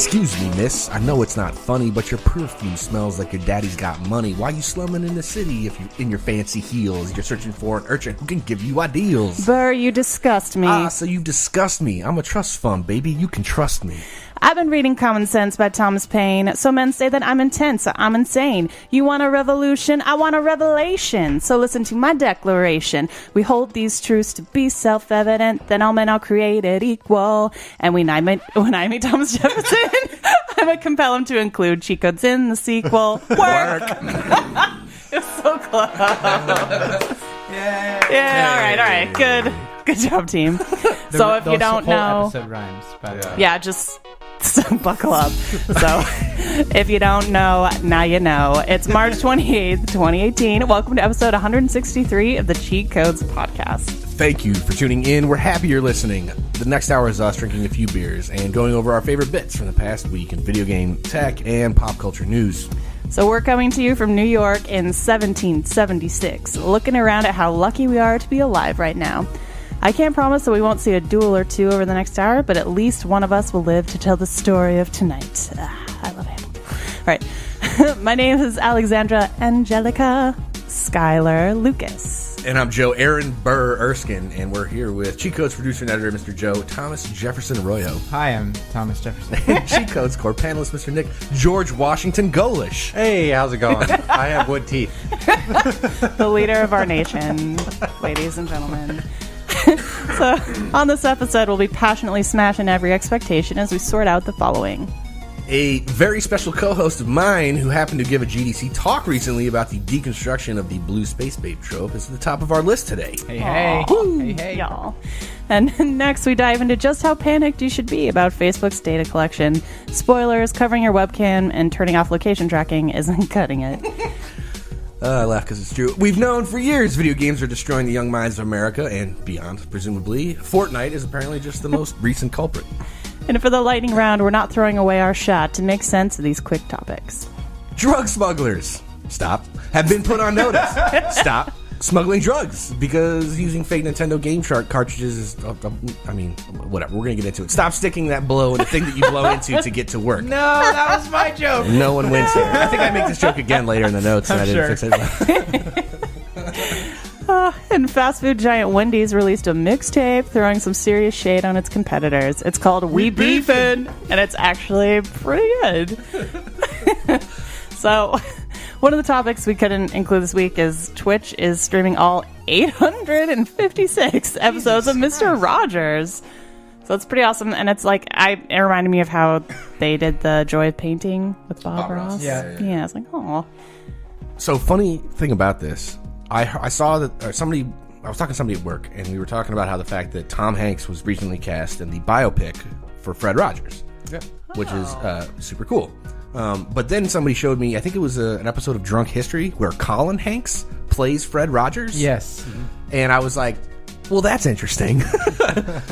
Excuse me, miss. I know it's not funny, but your perfume smells like your daddy's got money. Why you slumming in the city if you're in your fancy heels? You're searching for an urchin who can give you ideals. Burr, you disgust me. Ah, so you disgust me. I'm a trust fund, baby. You can trust me. I've been reading Common Sense by Thomas Paine. So men say that I'm intense, I'm insane. You want a revolution? I want a revelation. So listen to my declaration. We hold these truths to be self-evident, that all men are created equal. And when I meet Thomas Jefferson, I would compel him to include cheat codes in the sequel. Work! It's so close. Yeah, all right. Good job, team. So if you don't know... episode rhymes, by the way. Yeah, just... buckle up. So, if you don't know, now you know. It's March 28th, 2018. Welcome to episode 163 of the Cheat Codes Podcast. Thank you for tuning in. We're happy you're listening. The next hour is us drinking a few beers and going over our favorite bits from the past week in video game, tech, and pop culture news. So we're coming to you from New York in 1776, looking around at how lucky we are to be alive right now. I can't promise that we won't see a duel or two over the next hour, but at least one of us will live to tell the story of tonight. I love Hamilton. All right. My name is Alexandra Angelica Schuyler Lucas. And I'm Joe Aaron Burr Erskine, and we're here with Cheat Codes producer and editor, Mr. Joe Thomas Jefferson Arroyo. Hi, I'm Thomas Jefferson. And Cheat Codes core panelist, Mr. Nick George Washington Golish. Hey, how's it going? I have wood teeth. The leader of our nation, ladies and gentlemen. So, on this episode, we'll be passionately smashing every expectation as we sort out the following. A very special co-host of mine who happened to give a GDC talk recently about the deconstruction of the blue space babe trope is at the top of our list today. Hey, y'all. And next, we dive into just how panicked you should be about Facebook's data collection. Spoilers, covering your webcam and turning off location tracking isn't cutting it. I laugh because it's true. We've known for years video games are destroying the young minds of America and beyond, presumably. Fortnite is apparently just the most recent culprit. And for the lightning round, we're not throwing away our shot to make sense of these quick topics. Drug smugglers, stop, have been put on notice. Stop smuggling drugs because using fake Nintendo Game Shark cartridges is, whatever. We're going to get into it. Stop sticking that blow in the thing that you blow into to get to work. No, that was my joke. No one wins here. I think I make this joke again later in the notes, and I didn't fix it. And fast food giant Wendy's released a mixtape throwing some serious shade on its competitors. It's called We Beefin', and it's actually pretty good. So, one of the topics we couldn't include this week is Twitch is streaming all 856 episodes of Mr. Rogers. So it's pretty awesome, and it's like, it reminded me of how they did the Joy of Painting with Bob Ross. Yeah. Yeah, it's like, oh. So, funny thing about this, I saw that I was talking to somebody at work, and we were talking about how the fact that Tom Hanks was recently cast in the biopic for Fred Rogers, which is super cool. But then somebody showed me, I think it was an episode of Drunk History where Colin Hanks plays Fred Rogers. Yes. Mm-hmm. And I was like, well, that's interesting.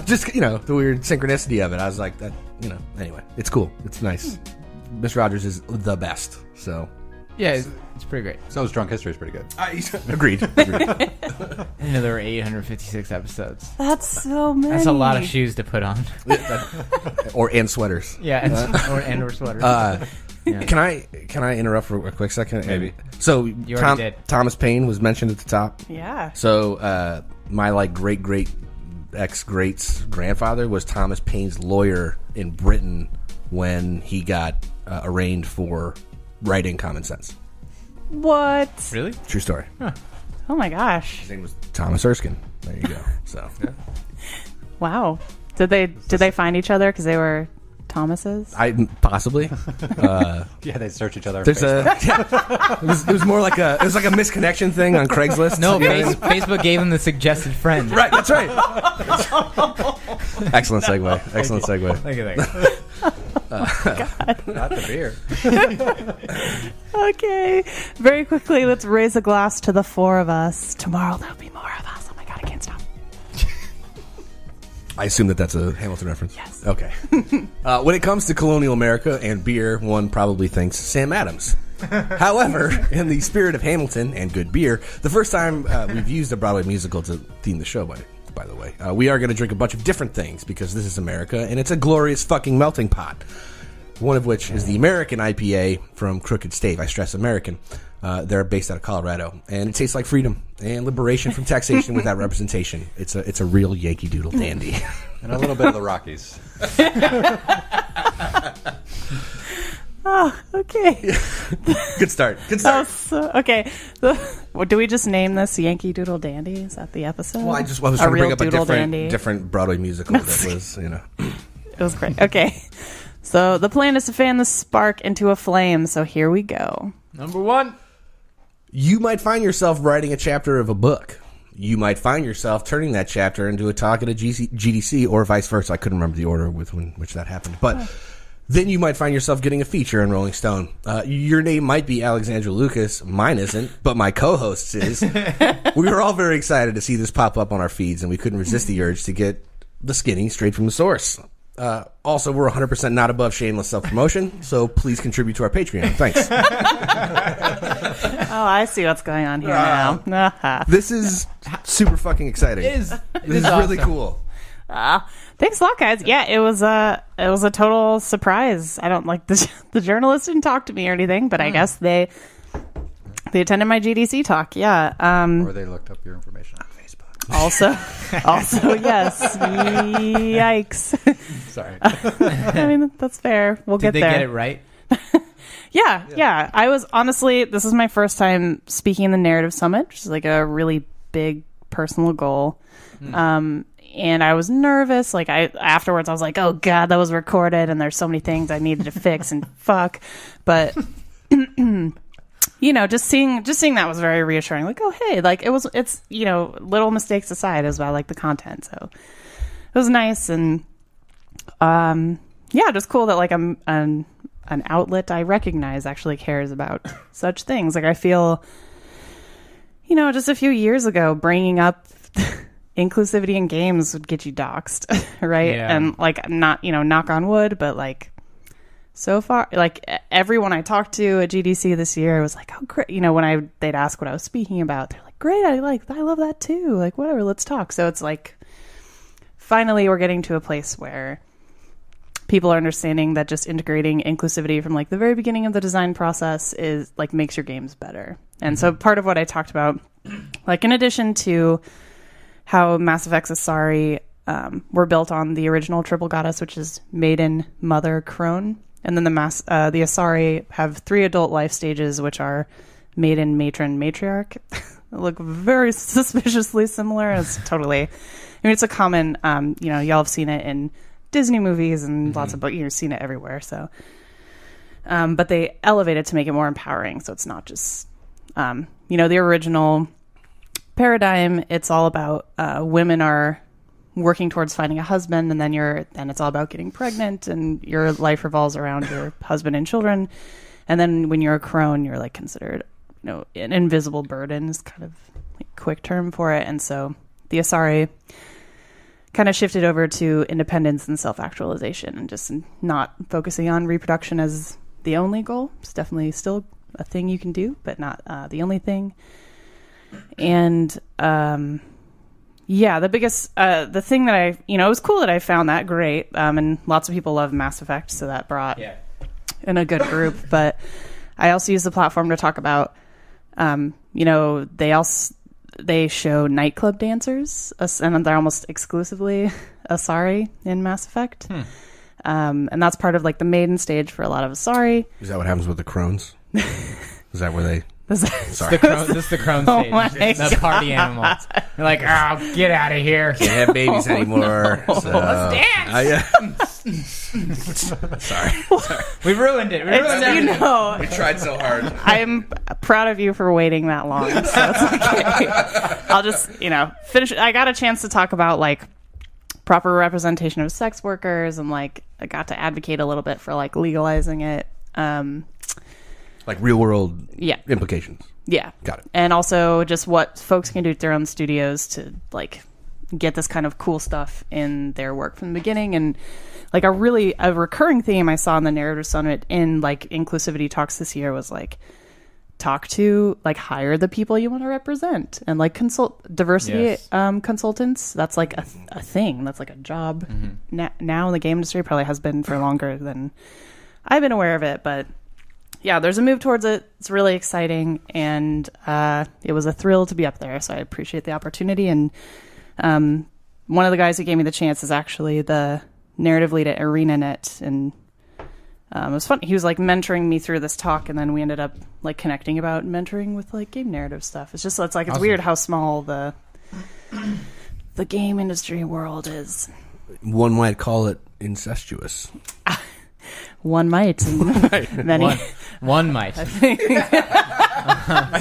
Just, the weird synchronicity of it. I was like, that, anyway, it's cool. It's nice. Mr. Rogers is the best, so. Yeah, it's pretty great. So is Drunk History is pretty good. Agreed. I didn't know there were 856 episodes. That's so many. That's a lot of shoes to put on. And sweaters. Yeah, or sweaters. Yeah. Can I interrupt for a quick second? Maybe. So You already did. Thomas Paine was mentioned at the top. Yeah. So my great ex-great's grandfather was Thomas Paine's lawyer in Britain when he got arraigned for writing Common Sense. What? Really? True story. Huh. Oh my gosh. His name was Thomas Erskine. There you go. So Wow. Did they find each other because they were Thomases? Possibly. Yeah, they search each other. There's it was more like a misconnection thing on Craigslist. No, Facebook gave him the suggested friend. Right, that's right. Excellent segue. Excellent segue. Look at that. Not the beer. Okay. Very quickly, let's raise a glass to the four of us. Tomorrow there'll be more of us. Oh my God, I can't stop. I assume that's a Hamilton reference. Yes. Okay. When it comes to colonial America and beer, one probably thinks Sam Adams. However, in the spirit of Hamilton and good beer, the first time we've used a Broadway musical to theme the show, by the way, we are going to drink a bunch of different things because this is America and it's a glorious fucking melting pot. one of which is the American IPA from Crooked Stave. I stress American. They're based out of Colorado, and it tastes like freedom and liberation from taxation without representation. It's a real Yankee Doodle dandy. And a little bit of the Rockies. Oh, okay. Good start. Good start. Okay. Well, do we just name this Yankee Doodle Dandy? Is that the episode? Well, I was trying to bring up a dandy. different Broadway musical that was, It was great. Okay. So the plan is to fan the spark into a flame. So here we go. Number 1. You might find yourself writing a chapter of a book. You might find yourself turning that chapter into a talk at a GDC or vice versa. I couldn't remember the order with which that happened. But then you might find yourself getting a feature in Rolling Stone. Your name might be Alexandra Lucas. Mine isn't, but my co-host's is. We were all very excited to see this pop up on our feeds, and we couldn't resist the urge to get the skinny straight from the source. Also, we're 100% not above shameless self-promotion, so please contribute to our Patreon. Thanks. Oh, I see what's going on here now. This is super fucking exciting. This is really cool. Thanks a lot, guys. Yeah, it was a total surprise. I don't like the journalist didn't talk to me or anything, but I guess they attended my GDC talk. Yeah. Or they looked up your information on Facebook. Also, yes. Yikes. Sorry. I mean, that's fair. We'll get Did they there. get it right? Yeah. I was honestly, this is my first time speaking in the Narrative Summit, which is like a really big personal goal. And I was nervous. Like afterwards, I was like, "Oh God, that was recorded, and there's so many things I needed to fix and fuck." But just seeing that was very reassuring. Like, oh hey, like it's little mistakes aside, as well, like the content. So it was nice, and just cool that like I'm an outlet I recognize actually cares about such things. Like I feel, just a few years ago, bringing up inclusivity in games would get you doxxed, right? Yeah. And like not, knock on wood, but like so far, like everyone I talked to at GDC this year was like, oh great, when they'd ask what I was speaking about, they're like, great, I love that too. Like whatever, let's talk. So it's like finally we're getting to a place where people are understanding that just integrating inclusivity from like the very beginning of the design process is like makes your games better. And so part of what I talked about, like in addition to how Mass Effect's Asari were built on the original Triple Goddess, which is Maiden, Mother, Crone. And then the Asari have 3 adult life stages, which are Maiden, Matron, Matriarch. They look very suspiciously similar. It's totally, it's a common, y'all have seen it in Disney movies and lots of books. You've seen it everywhere. So, but they elevate it to make it more empowering. So it's not just, the original paradigm. It's all about women are working towards finding a husband, and then it's all about getting pregnant, and your life revolves around your husband and children. And then when you're a crone, you're like considered, an invisible burden is kind of like a quick term for it. And so the Asari kind of shifted over to independence and self-actualization, and just not focusing on reproduction as the only goal. It's definitely still a thing you can do, but not the only thing. And the biggest the thing that it was cool that I found that great, and lots of people love Mass Effect, so that brought in a good group. But I also use the platform to talk about they show nightclub dancers, and they're almost exclusively Asari in Mass Effect. And that's part of like the maiden stage for a lot of Asari. Is that what happens with the crones? Is that where they... Sorry. This is the crone stage. The party animal. You're like, oh, get out of here. Can't have babies anymore. So. Let's dance. Sorry. We ruined it. We tried so hard. I'm proud of you for waiting that long. So it's okay. I'll just, finish. I got a chance to talk about like proper representation of sex workers, and like I got to advocate a little bit for like legalizing it. Like real world implications. Yeah. Got it. And also just what folks can do at their own studios to like get this kind of cool stuff in their work from the beginning. And like a recurring theme I saw in the Narrative Summit in like inclusivity talks this year was like hire the people you want to represent, and like consult diversity consultants. That's like a thing. That's like a job now in the game industry. Probably has been for longer than I've been aware of it, but yeah, there's a move towards it. It's really exciting, and it was a thrill to be up there. So I appreciate the opportunity. And one of the guys who gave me the chance is actually the narrative lead at ArenaNet, and it was fun. He was like mentoring me through this talk, and then we ended up like connecting about mentoring with like game narrative stuff. It's Awesome. weird how small the game industry world is. One might call it incestuous. One might. Many. One might. I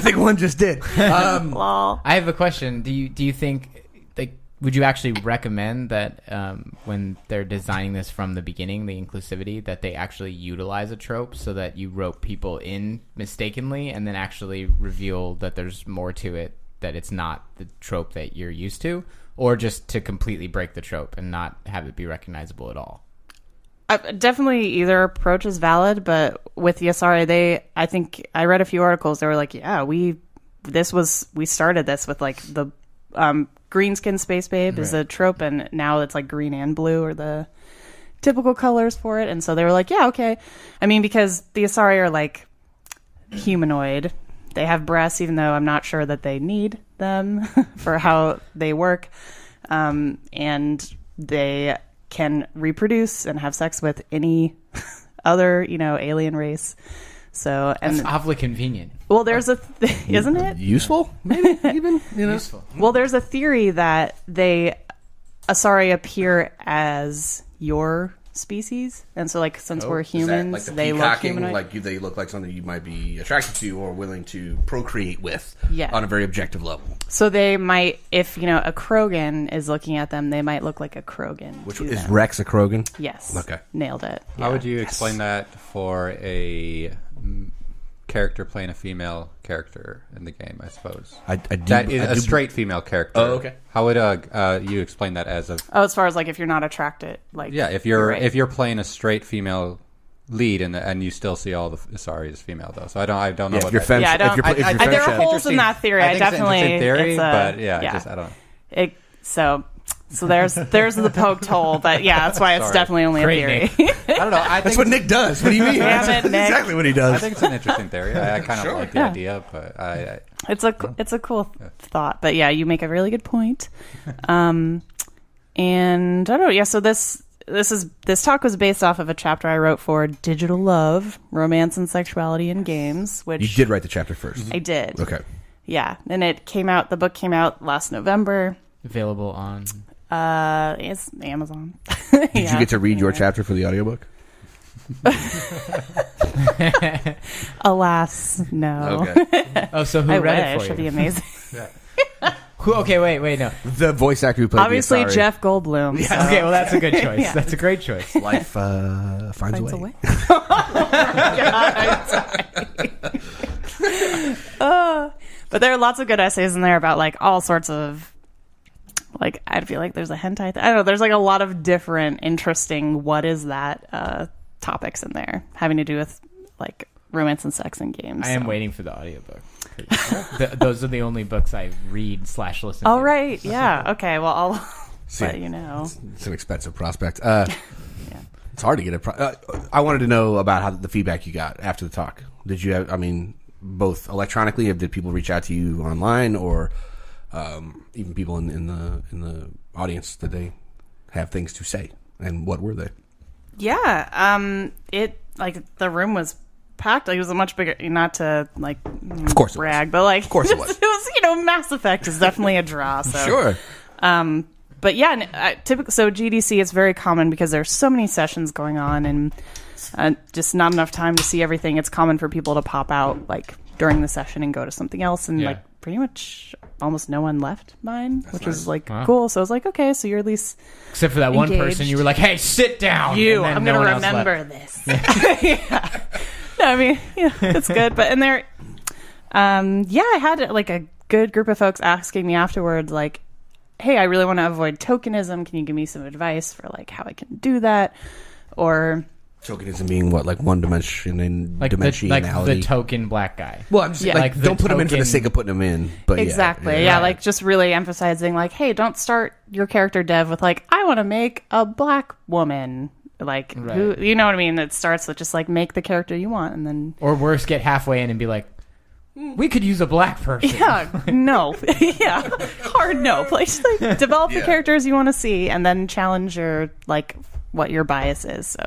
think one just did. Lol. I have a question. Do you think, like, would you actually recommend that when they're designing this from the beginning, the inclusivity, that they actually utilize a trope so that you rope people in mistakenly and then actually reveal that there's more to it, that it's not the trope that you're used to, or just to completely break the trope and not have it be recognizable at all? Definitely either approach is valid, but with the Asari, I think I read a few articles. They were like, yeah, we started this with like the green skin space babe is a trope, and now it's like green and blue are the typical colors for it. And so they were like, yeah, okay. I mean, because the Asari are like humanoid. They have breasts, even though I'm not sure that they need them for how they work. And they can reproduce and have sex with any other, alien race. So, and That's awfully convenient. well, there's isn't it Useful, maybe even Useful. Well, there's a theory that Asari appear as your species, and so like since we're humans, they look humanoid. like they look like something you might be attracted to or willing to procreate with. Yeah. On a very objective level. So they might, if a Krogan is looking at them, they might look like a Krogan. Which to is them. Rex a Krogan? Yes. Okay. Nailed it. How would you explain that for a character playing a female character in the game, I suppose? I do. That is a straight female character. Oh, okay. How would you explain that as a... Oh, as far as like if you're not attracted, like Yeah, if you're playing a straight female lead and you still see all the Asari as female though, so I don't know If what you're that- femme, Yeah, I don't- if you're, if you're I- femme there are ship- holes in that theory. I think it's an definitely interesting theory, it's but yeah, yeah. I don't know. So there's the poked hole, but yeah, that's why it's Sorry. definitely only Great, a theory. I don't know. I think That's what Nick does. What do you mean? Damn That's it, Nick. exactly what he does. I think it's an interesting theory. I kind of like the idea, but It's a cool thought, but yeah, you make a really good point. And I don't know. Yeah, so this talk was based off of a chapter I wrote for Digital Love, Romance and Sexuality in Games, which You did write the chapter first. I did. Okay. Yeah, and the book came out last November. Available on... It's Amazon. Did you get to read your chapter for the audiobook? Alas, no. Okay. Oh, so who I read wish. it for It'd you? be amazing. Okay, wait, no. The voice actor who played Obviously, the Asari. Jeff Goldblum. so- Okay, well, that's a good choice. Yeah. That's a great choice. Life finds Finds a a way. way. But there are lots of good essays in there about like all sorts of like I feel like there's a hentai. I don't know. There's like a lot of different interesting what is that topics in there having to do with like romance and sex in games. I am waiting for the audiobook. Those are the only books I read / listen to. All right. Yeah. Okay. Well, I'll See, let you know. It's an expensive prospect. It's hard to get I wanted to know about how the feedback you got after the talk. Did you have, both electronically, did people reach out to you online, or even people in the audience, did they have things to say, and what were they? Yeah. It like the room was packed. Like it was a much bigger. Not to like Of course it brag, but like Of course it was. It was Mass Effect is definitely a draw. So Sure. But yeah, typically, so GDC is very common because there's so many sessions going on and just not enough time to see everything. It's common for people to pop out like during the session and go to something else, and like pretty much almost no one left mine, which was like cool. So I was like, okay, so you're at least Except for that one engaged. person, you were like, "Hey, sit down." you. and I'm then gonna no one else left. remember this. Yeah. No, I mean, yeah, it's good. But and there, I had like a good group of folks asking me afterwards, like, hey, I really want to avoid tokenism. Can you give me some advice for like how I can do that? Or Tokenism being what, like one dimension and Like the dimensionality. token black guy. Well, I'm just Yeah. like, Like the don't put them in for the token- sake of putting them in. But exactly, yeah, like just really emphasizing like, hey, don't start your character dev with like, I want to make a black woman. Like, Right. who, you know what I mean? It starts with just like make the character you want, and then Or worse, get halfway in and be like, we could use a black person. yeah, no, yeah, hard no. Like, just, like develop the characters you want to see, and then challenge your like what your bias is. So,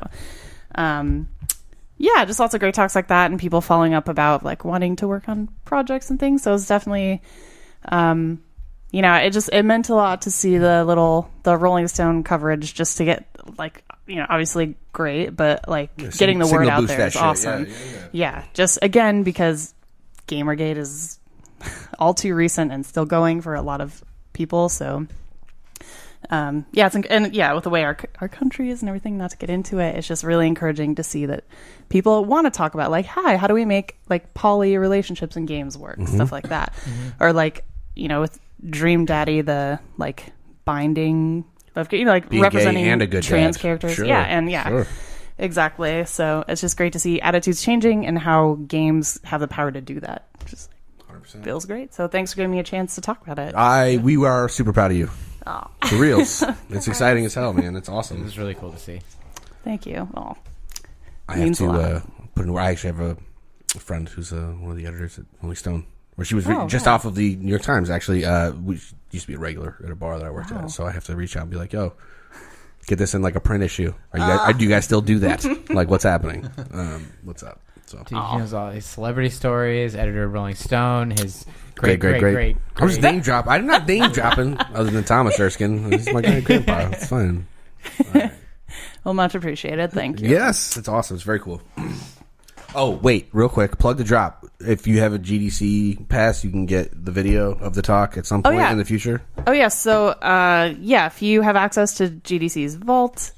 yeah, just lots of great talks like that, and people following up about like wanting to work on projects and things. So it's definitely, you know, it meant a lot to see the Rolling Stone coverage, just to get like, you know, obviously great, but like getting the word out there is awesome. Yeah, just again because Gamergate is all too recent and still going for a lot of people. So, yeah, with the way our country is and everything, not to get into it, it's just really encouraging to see that people want to talk about like, hi, how do we make like poly relationships in games work, stuff like that, or like, you know, with Dream Daddy, the like binding of, you know, like being representing and a good trans dad. characters, Sure. Sure. Exactly. So it's just great to see attitudes changing and how games have the power to do that. Just 100%. feels great. So thanks for giving me a chance to talk about it. We are super proud of you. Oh, For reals. It's exciting as hell, man. It's It awesome. was really cool to see. thank you. Oh, I have means a lot. to put in. I actually have a friend who's one of the editors at Rolling Stone, where she was Oh, just wow. off of the New York Times. Actually, we used to be a regular at a bar that I worked at, so I have to reach out and be like, "Yo, get this in like a print issue. Do you guys still do that? Like, what's happening? What's up?" So Dude, he knows all his celebrity stories, editor of Rolling Stone, his great. I was name drop. I'm not name dropping other than Thomas Erskine. He's my great grandpa. It's fine. well, much appreciated. Thank you. Yes, it's awesome. It's very cool. Oh, wait, real quick. Plug the drop. If you have a GDC pass, you can get the video of the talk at some point in the future. Oh, yeah. So, if you have access to GDC's Vault,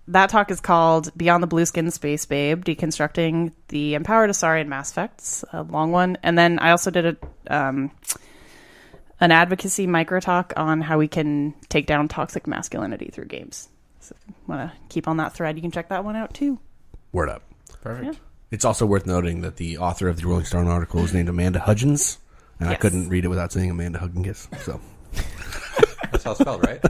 that talk is called Beyond the Blue Skin Space Babe, Deconstructing the Empowered Asari in Mass Effects, a long one. And then I also did an advocacy micro talk on how we can take down toxic masculinity through games. So if you want to keep on that thread, you can check that one out too. Word up. Perfect. Yeah. It's also worth noting that the author of the Rolling Stone article is named Amanda Hudgens, and I Yes. couldn't read it without saying Amanda Hudgens. So That's how it's spelled, right?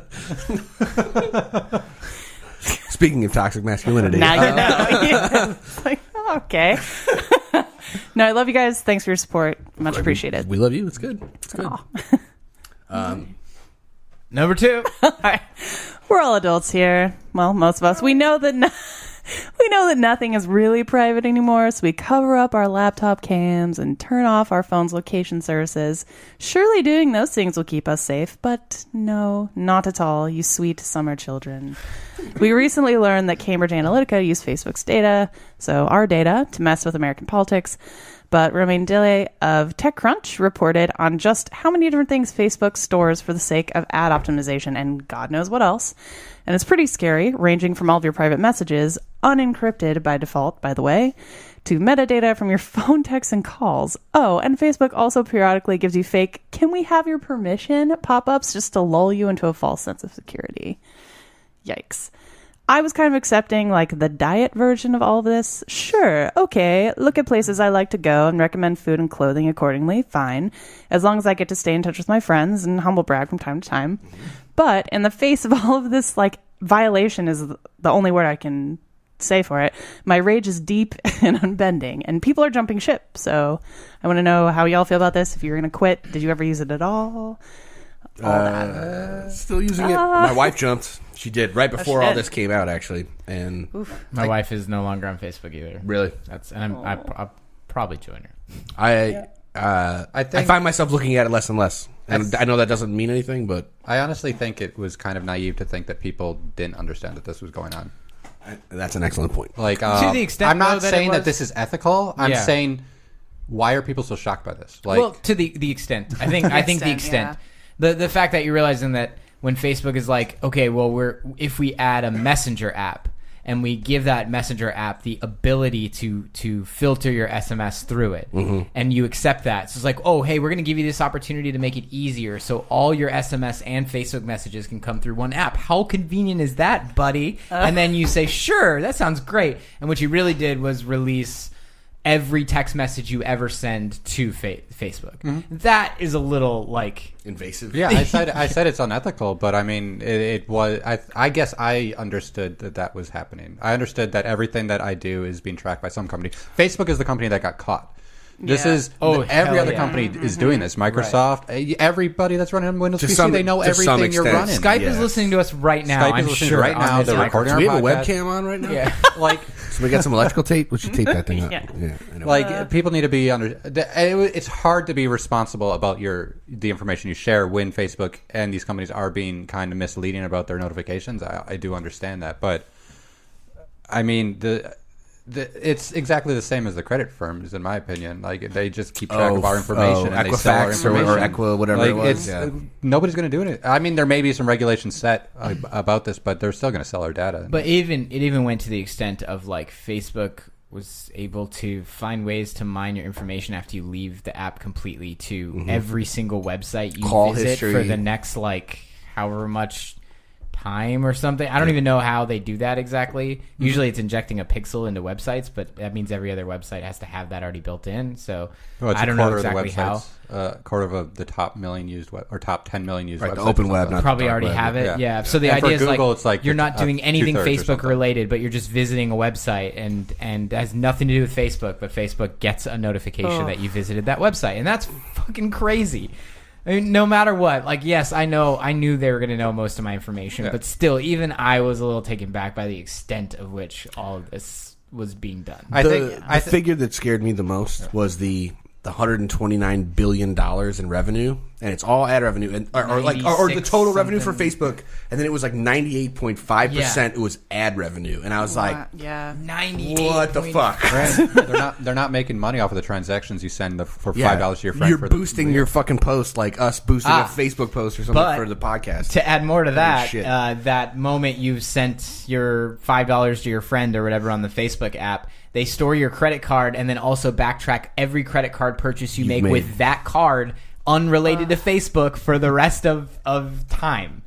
speaking of toxic masculinity, Now you know. Yeah. It's like, oh, okay. No, I love you guys. Thanks for your support. Much appreciated. we love you. It's good. It's good. Aw. Number 2. All right. We're all adults here. Well, most of us. We know that nothing is really private anymore, so we cover up our laptop cams and turn off our phone's location services. Surely doing those things will keep us safe, but no, not at all, you sweet summer children. We recently learned that Cambridge Analytica used Facebook's data, so our data, to mess with American politics. But Romain Dillet of TechCrunch reported on just how many different things Facebook stores for the sake of ad optimization and God knows what else. And it's pretty scary, ranging from all of your private messages, unencrypted by default, by the way, to metadata from your phone texts and calls. Oh, and Facebook also periodically gives you fake, "can we have your permission?" pop-ups just to lull you into a false sense of security. Yikes. I was kind of accepting like the diet version of all of this. Sure, okay, look at places I like to go and recommend food and clothing accordingly, fine. As long as I get to stay in touch with my friends and humble brag from time to time. But in the face of all of this, like, violation is the only word I can say for it. My rage is deep and unbending, and people are jumping ship. So I want to know how y'all feel about this. If you're going to quit, did you ever use it at all? Still using it. My wife jumped. She did right before all this came out, actually. And My wife is no longer on Facebook either. really, I'll probably join her. I find myself looking at it less and less. And I know that doesn't mean anything, but I honestly think it was kind of naive to think that people didn't understand that this was going on. that's an excellent point. Like, To the extent, I'm not though, that saying it that was- this is ethical. I'm Yeah. saying, why are people so shocked by this? Like, Well, to the extent. I think the extent. The fact that you're realizing that when Facebook is like, okay, well, if we add a messenger app and we give that messenger app the ability to filter your SMS through it, and you accept that, so it's like, oh, hey, we're going to give you this opportunity to make it easier, so all your SMS and Facebook messages can come through one app. How convenient is that, buddy? And then you say, sure, that sounds great. And what you really did was release every text message you ever send to Facebook. That is a little like invasive. Yeah, I said it's unethical, but I mean, it was. I guess I understood that was happening. I understood that everything that I do is being tracked by some company. Facebook is the company that got caught. This is every other company is doing this. Microsoft, everybody that's running on Windows PC, they know everything you're running. Skype is listening to us right now. Skype is listening right now. They're recording our podcast. Do we have a webcam on right now? Yeah. Like, so we got some electrical tape. We should tape that thing up. Yeah. I know. Like people need to be it's hard to be responsible about the information you share when Facebook and these companies are being kind of misleading about their notifications. I do understand that, but I mean it's exactly the same as the credit firms, in my opinion. Like they just keep track of our information and they sell our information. Or Equa, whatever it was. Nobody's going to do it. I mean, there may be some regulations set about this, but they're still going to sell our data. But it even went to the extent of like Facebook was able to find ways to mine your information after you leave the app completely to every single website you visit for the next like however much time or something. I don't even know how they do that exactly. Usually it's injecting a pixel into websites, but that means every other website has to have that already built in. So I don't know exactly how. Quarter of the top million used or top 10 million used websites. The open web, not probably already have it. Yeah. So the idea is Google, like, it's like you're not doing anything Facebook related, but you're just visiting a website and has nothing to do with Facebook, but Facebook gets a notification that you visited that website. And that's fucking crazy. I mean, no matter what, like, yes, I knew they were going to know most of my information, but still, even I was a little taken back by the extent of which all of this was being done. The figure that scared me the most was the $129 billion in revenue, and it's all ad revenue, and or the total revenue for Facebook, and then it was like 98.5% it was ad revenue, and I was like, 98. What the fuck? They're not making money off of the transactions you send for $5 to your friend. You're boosting your fucking post like us boosting a Facebook post or something for the podcast. To add more to that, that moment you sent your $5 to your friend or whatever on the Facebook app, they store your credit card and then also backtrack every credit card purchase you make with that card unrelated to Facebook for the rest of time.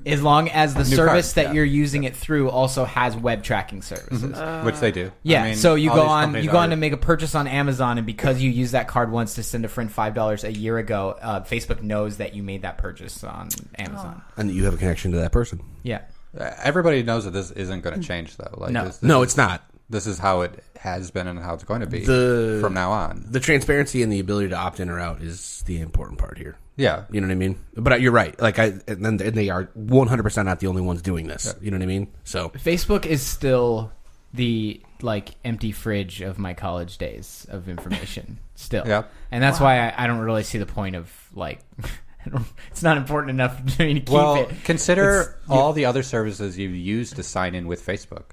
As long as the service that you're using it through also has web tracking services. Which they do. Yeah, I mean, so you go on to make a purchase on Amazon, and because you use that card once to send a friend $5 a year ago, Facebook knows that you made that purchase on Amazon. And that you have a connection to that person. Yeah. Everybody knows that this isn't going to change, though. Like, No, it's not. This is how it has been and how it's going to be from now on. The transparency and the ability to opt in or out is the important part here. Yeah. You know what I mean? But you're right. Like and they are 100% not the only ones doing this. Yeah. You know what I mean? So Facebook is still the like empty fridge of my college days of information still. Yeah. And that's why I don't really see the point of like it's not important enough to me to keep it. Consider all the other services you've used to sign in with Facebook.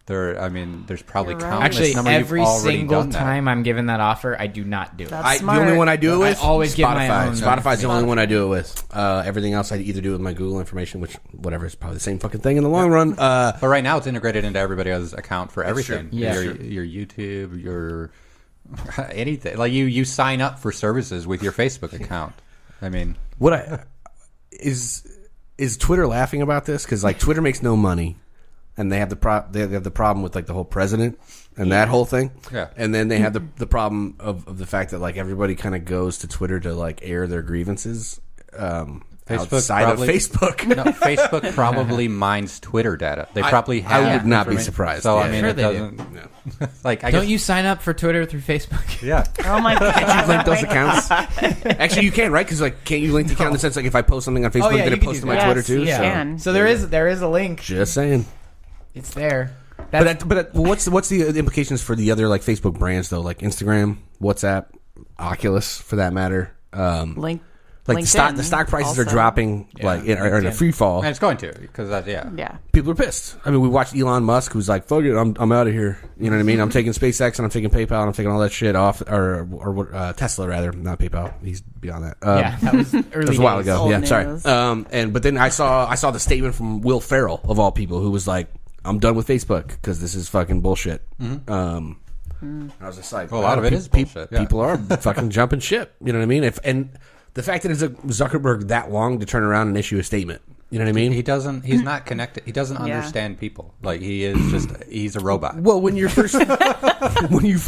There's probably countless number every single done time I'm given that offer, I do not do it. The only one I do it with, I always give my own. Spotify's the only one I do it with. Everything else I either do with my Google information, which whatever is probably the same fucking thing in the long run. But right now it's integrated into everybody else's account for everything. Yeah, your YouTube, your anything. Like you sign up for services with your Facebook account. I mean, is Twitter laughing about this? Because like Twitter makes no money. And they have the problem with like the whole president and that whole thing. Yeah. And then they have the problem of the fact that like everybody kind of goes to Twitter to like air their grievances. Outside of Facebook. No, Facebook probably mines Twitter data. They probably have. I would not be surprised. So I mean, it doesn't. No. Like, don't you sign up for Twitter through Facebook? Yeah. Oh my god! Can't you link those accounts? Actually, you can, right? Because like, can't you link the account in the sense like if I post something on Facebook, I'm going to post to my Twitter too. Yeah. So there is a link. Just saying. It's there. But what's the implications for the other like Facebook brands though, like Instagram, WhatsApp, Oculus for that matter? Like the stock prices are dropping like are in a free fall. And it's going to because people are pissed. I mean, we watched Elon Musk who's like, "Fuck it, I'm out of here." You know what I mean? I'm taking SpaceX and I'm taking PayPal and I'm taking all that shit off, or Tesla rather, not PayPal. He's beyond that. That was early. That was a while ago. Old Yeah, news. sorry. But then I saw the statement from Will Ferrell of all people, who was like, "I'm done with Facebook because this is fucking bullshit." I was just like, a lot of it is bullshit. People are fucking jumping ship. You know what I mean? And the fact that it took Zuckerberg that long to turn around and issue a statement, You know what I mean? He doesn't. He's not connected. He doesn't understand people. Like he's a robot. Well, when you're first,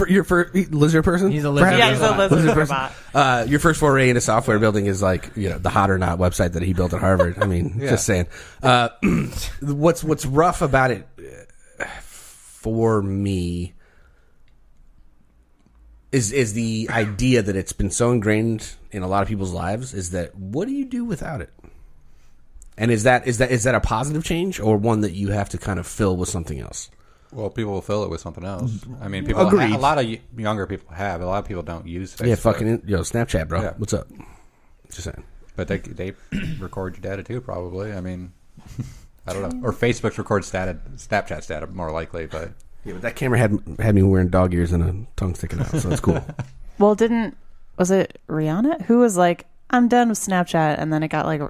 you're first lizard person. He's a lizard. Yeah, he's a lizard robot. Your first foray into software building is like the Hot or Not website that he built at Harvard. I mean, just saying. What's rough about it for me is the idea that it's been so ingrained in a lot of people's lives. Is that what do you do without it? And is that a positive change or one that you have to kind of fill with something else? Well, people will fill it with something else. I mean, a lot of younger people have. A lot of people don't use Facebook. Yeah, fucking Snapchat, bro. Yeah. What's up? Just saying. But they record your data too, probably. I mean, I don't know. Or Facebook records Snapchat's data more likely, but yeah, but that camera had me wearing dog ears and a tongue sticking out, so it's cool. Well, was it Rihanna who was like, "I'm done with Snapchat," and then it got like.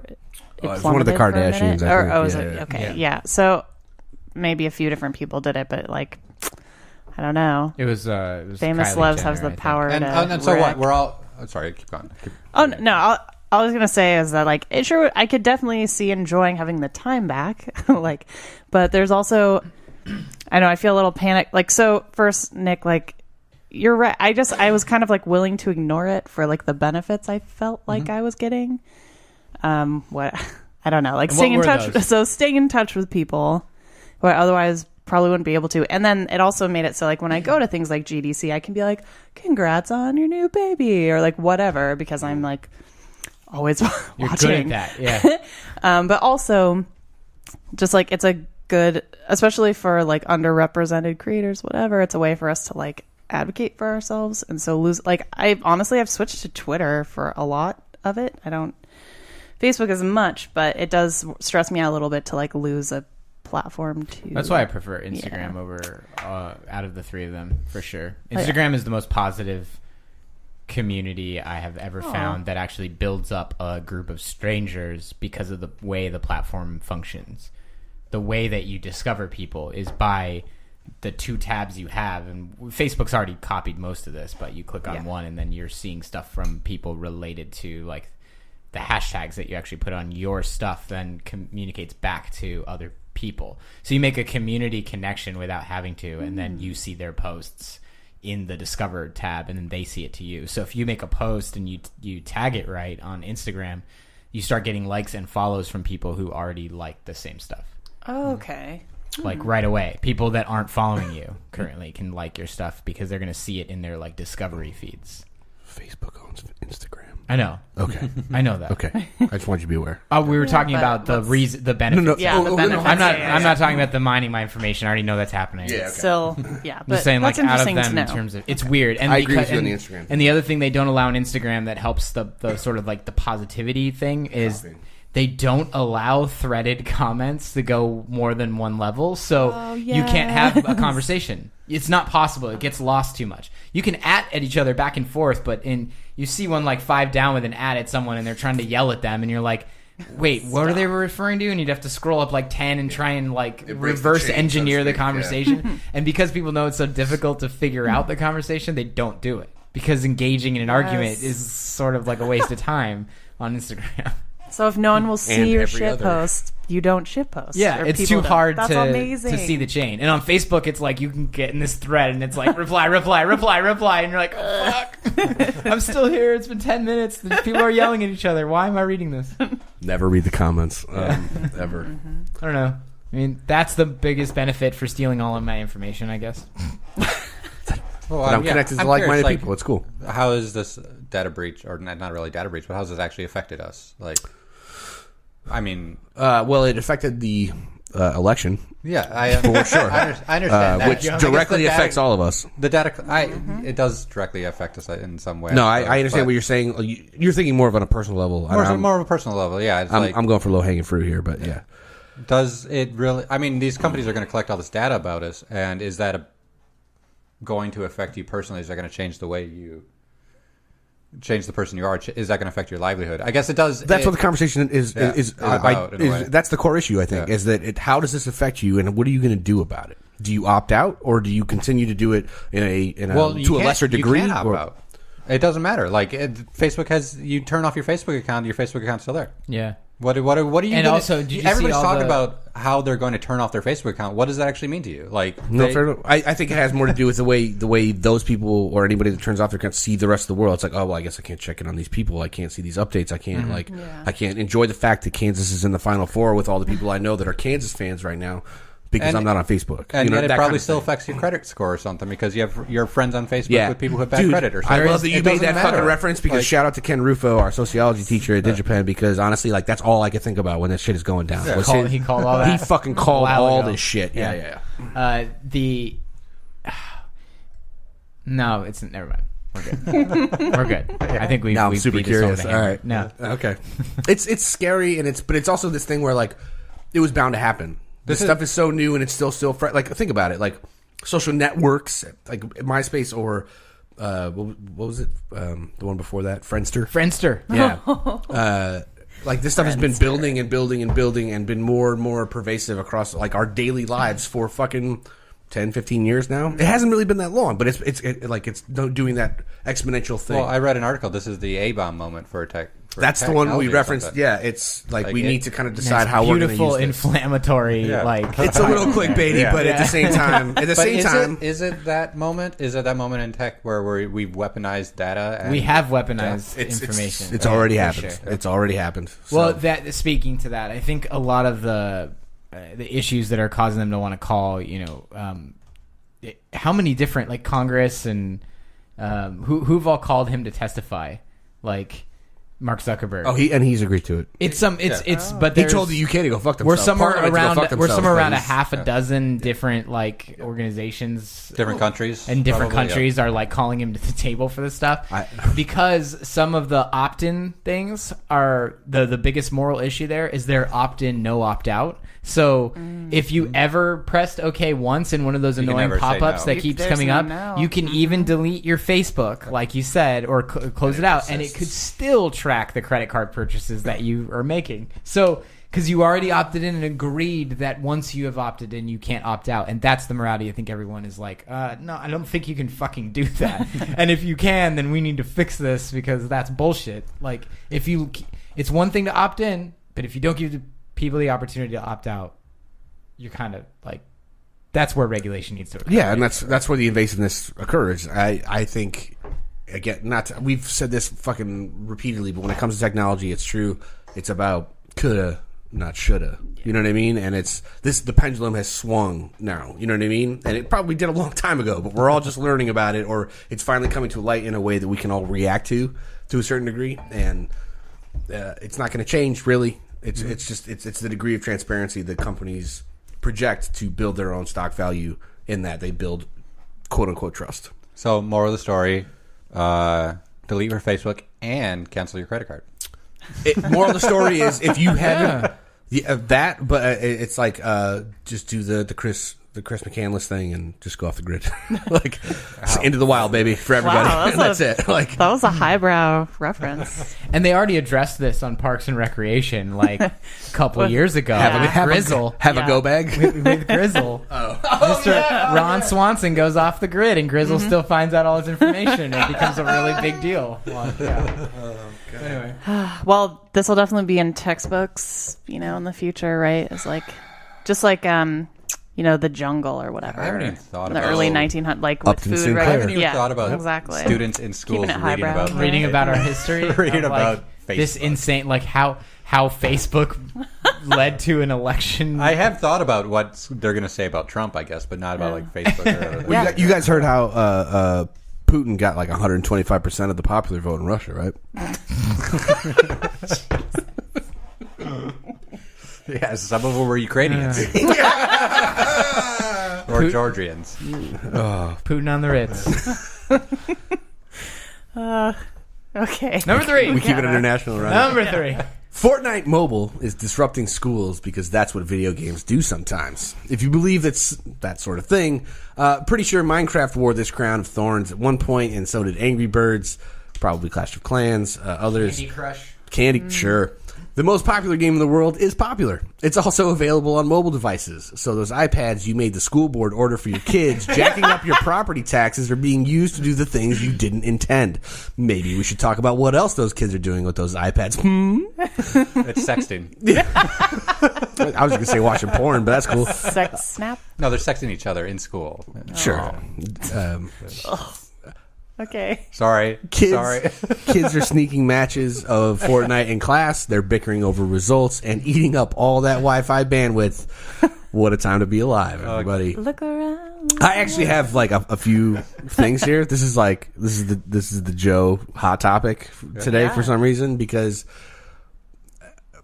It was one of the Kardashians. Yeah. So maybe a few different people did it, but like, I don't know. It was Famous Kylie Loves Jenner, has the I think. power and so what? We're all. I'm sorry, keep going. No. All I was gonna say is that like, I could definitely see enjoying having the time back, like, but there's also, I know I feel a little panic. Like, so first, Nick, like, you're right. I was kind of like willing to ignore it for like the benefits I felt like I was getting. What I don't know, like staying in touch. Those? So staying in touch with people who I otherwise probably wouldn't be able to. And then it also made it so like when I go to things like GDC, I can be like, "Congrats on your new baby," or like whatever, because I'm like always You're watching. good at that, yeah. But also, just like it's a good, especially for like underrepresented creators, whatever. It's a way for us to like advocate for ourselves, and so I've switched to Twitter for a lot of it. I don't. Facebook as much, but it does stress me out a little bit to like lose a platform to. That's why I prefer Instagram over out of the three of them for sure. Instagram is the most positive community I have ever found that actually builds up a group of strangers because of the way the platform functions. The way that you discover people is by the two tabs you have, and Facebook's already copied most of this, but you click on one and then you're seeing stuff from people related to like the hashtags that you actually put on your stuff then communicates back to other people. So you make a community connection without having to, and then you see their posts in the Discover tab, and then they see it to you. So if you make a post and you tag it right on Instagram, you start getting likes and follows from people who already like the same stuff. Oh, okay. Like right away. People that aren't following you currently can like your stuff because they're going to see it in their like discovery feeds. Facebook owns Instagram. I know. Okay. I know that. Okay. I just want you to be aware. Oh, we were talking about the benefits. No. Yeah, the benefits. I'm not talking about the mining my information. I already know that's happening. Yeah. Okay. Still, yeah. I'm But just saying, like, that's out of interesting them to in know. terms of it's weird. And I agree with you on the Instagram. And the other thing they don't allow on Instagram that helps the sort of like the positivity thing is they don't allow threaded comments to go more than one level, so you can't have a conversation. It's not possible. It gets lost too much. You can at each other back and forth, but you see one like 5 down with an at someone and they're trying to yell at them, and you're like, wait, what are they referring to? And you'd have to scroll up like 10 and try and like reverse engineer the conversation. And because people know it's so difficult to figure out the conversation, they don't do it. Because engaging in an argument is sort of like a waste of time on Instagram. So if no one will see your every shit other. post, you don't shit post. Yeah, Or it's people too don't. hard That's to amazing. see the chain. And on Facebook, it's like you can get in this thread and it's like reply, and you're like, oh, fuck. I'm still here. It's been 10 minutes. People are yelling at each other. Why am I reading this? Never read the comments. Ever. I don't know. I mean, that's the biggest benefit for stealing all of my information, I guess. Well, But I'm connected to like-minded curious, people. It's cool. How is this data breach, or not really data breach, but how has this actually affected us? Like, I mean, Well, it affected the election, yeah, for sure. I understand that. which I guess directly the data- affects all of us. The data, it does directly affect us in some way. No, I understand what you're saying. You're thinking more of on a personal level. More of a personal level, yeah. It's I'm going for low-hanging fruit here, but yeah. Does it really? I mean, these companies are going to collect all this data about us, and is that going to affect you personally? Is that going to change the way you change the person you are? Is that going to affect your livelihood? I guess it does. That's what the conversation is about, in a way. that's the core issue, I think, Yeah. is that how does this affect you, and what are you going to do about it? Do you opt out, or do you continue to do it to a lesser degree? You can't opt out. It doesn't matter. Like Facebook has, you turn off your Facebook account, your Facebook account's still there. Yeah. What are you? And gonna, also, did you see everybody's all talking the- about how they're going to turn off their Facebook account. What does that actually mean to you? Like, No, fair enough. I think it has more to do with the way those people or anybody that turns off their account see the rest of the world. It's like, oh well, I guess I can't check in on these people. I can't see these updates. I can't I can't enjoy the fact that Kansas is in the Final Four with all the people I know that are Kansas fans right now because I'm not on Facebook. And yet it that probably kind of still thing. affects your credit score or something because you have your friends on Facebook Yeah. with people who have bad Dude, credit or something. I love that you It made doesn't that matter. fucking reference because shout out to Ken Rufo, our sociology teacher at DigiPen, because honestly, like that's all I could think about when this shit is going down. Was He called all that. He fucking called while all ago. this shit. Yeah. No, it's never mind. We're good. We're good. I think we. Now I'm we super beat this over curious. the All hammer. right. No. Okay. It's scary but it's also this thing where like it was bound to happen. This stuff is so new and it's still fresh. Like think about it. Like social networks, like MySpace or what was it? The one before that, Friendster. Yeah. Like this stuff has been building and building and building and been more and more pervasive across like our daily lives for fucking 10, 15 years now. It hasn't really been that long, but it's doing that exponential thing. Well, I read an article. This is the A-bomb moment for tech. That's the one we technology or referenced. something. Yeah, it's like we it- need to kind of decide how we're going to use Beautiful, this. inflammatory. Yeah. Like It's a little clickbaity, but at the same time, But is it that moment? Is it that moment in tech where we've weaponized data? And we have weaponized it's information. It's already For happened. sure. It's already happened. So. Well, speaking to that, I think a lot of the issues that are causing them to want to call, how many different like Congress and who've all called him to testify, like Mark Zuckerberg. he's agreed to it. But He there's- told the UK to go fuck themselves. We're somewhere Parliament to go around fuck themselves, a but half a dozen different like organizations, different countries and different probably, countries are like calling him to the table for this stuff because some of the opt-in things are the biggest moral issue. There is their opt-in, no opt-out. So if you ever pressed OK once in one of those can annoying never say pop-ups no. that keeps There's coming no up, no. you can even delete your Facebook, like you said, or close it out, and it could still track the credit card purchases that you are making. So because you already opted in and agreed that once you have opted in, you can't opt out, and that's the morality. I think everyone is like, no, I don't think you can fucking do that. And if you can, then we need to fix this because that's bullshit. Like it's one thing to opt in, but if you don't give the people the opportunity to opt out, you're kind of like, that's where regulation needs to occur. Yeah, and that's where the invasiveness occurs. I think again, we've said this fucking repeatedly, but when it comes to technology, it's true. It's about coulda, not shoulda. You know what I mean? And the pendulum has swung now. You know what I mean? And it probably did a long time ago, but we're all just learning about it, or it's finally coming to light in a way that we can all react to a certain degree. And it's not going to change really. It's the degree of transparency that companies project to build their own stock value. In that they build quote unquote trust. So, moral of the story: delete your Facebook and cancel your credit card. Moral of the story is if you haven't that, but it's like just do the Chris McCandless thing and just go off the grid, like into the wild, baby, for everybody. Wow, And that's it. Like That was a highbrow reference. And they already addressed this on Parks and Recreation like a couple of years ago. Have a- with Grizzle. have a go bag. With Grizzle. Mr. Ron Swanson goes off the grid and Grizzle still finds out all his information and it becomes a really big deal. Well, yeah. Anyway. Well, this will definitely be in textbooks, in the future, right? It's like, just like, The Jungle or whatever. I haven't even thought in the about early it. 1900s, like with Upton food, Sinclair. right? I haven't even yeah, thought about exactly. students in schools Keeping it reading highbrow. about Reading about our history. Reading of, about this Facebook. insane, like how Facebook led to an election. I have thought about what they're going to say about Trump, I guess, but not about like Facebook or other Well, you guys heard how Putin got like 125% of the popular vote in Russia, right? Yeah, some of them were Ukrainians. Or Georgians. Putin on the Ritz. Okay. Number 3. We keep it international, right? Number 3. Fortnite Mobile is disrupting schools because that's what video games do sometimes. If you believe it's that sort of thing, pretty sure Minecraft wore this crown of thorns at one point, and so did Angry Birds, probably Clash of Clans, others. Candy Crush. Candy, sure. The most popular game in the world is popular. It's also available on mobile devices. So those iPads you made the school board order for your kids, jacking up your property taxes, are being used to do the things you didn't intend. Maybe we should talk about what else those kids are doing with those iPads. It's sexting. I was going to say watching porn, but that's cool. Sex snap. No, they're sexting each other in school. Sure. Okay. Sorry. Kids are sneaking matches of Fortnite in class. They're bickering over results and eating up all that Wi-Fi bandwidth. What a time to be alive, everybody! Look around. I actually have like a few things here. This is the Joe hot topic today for some reason, because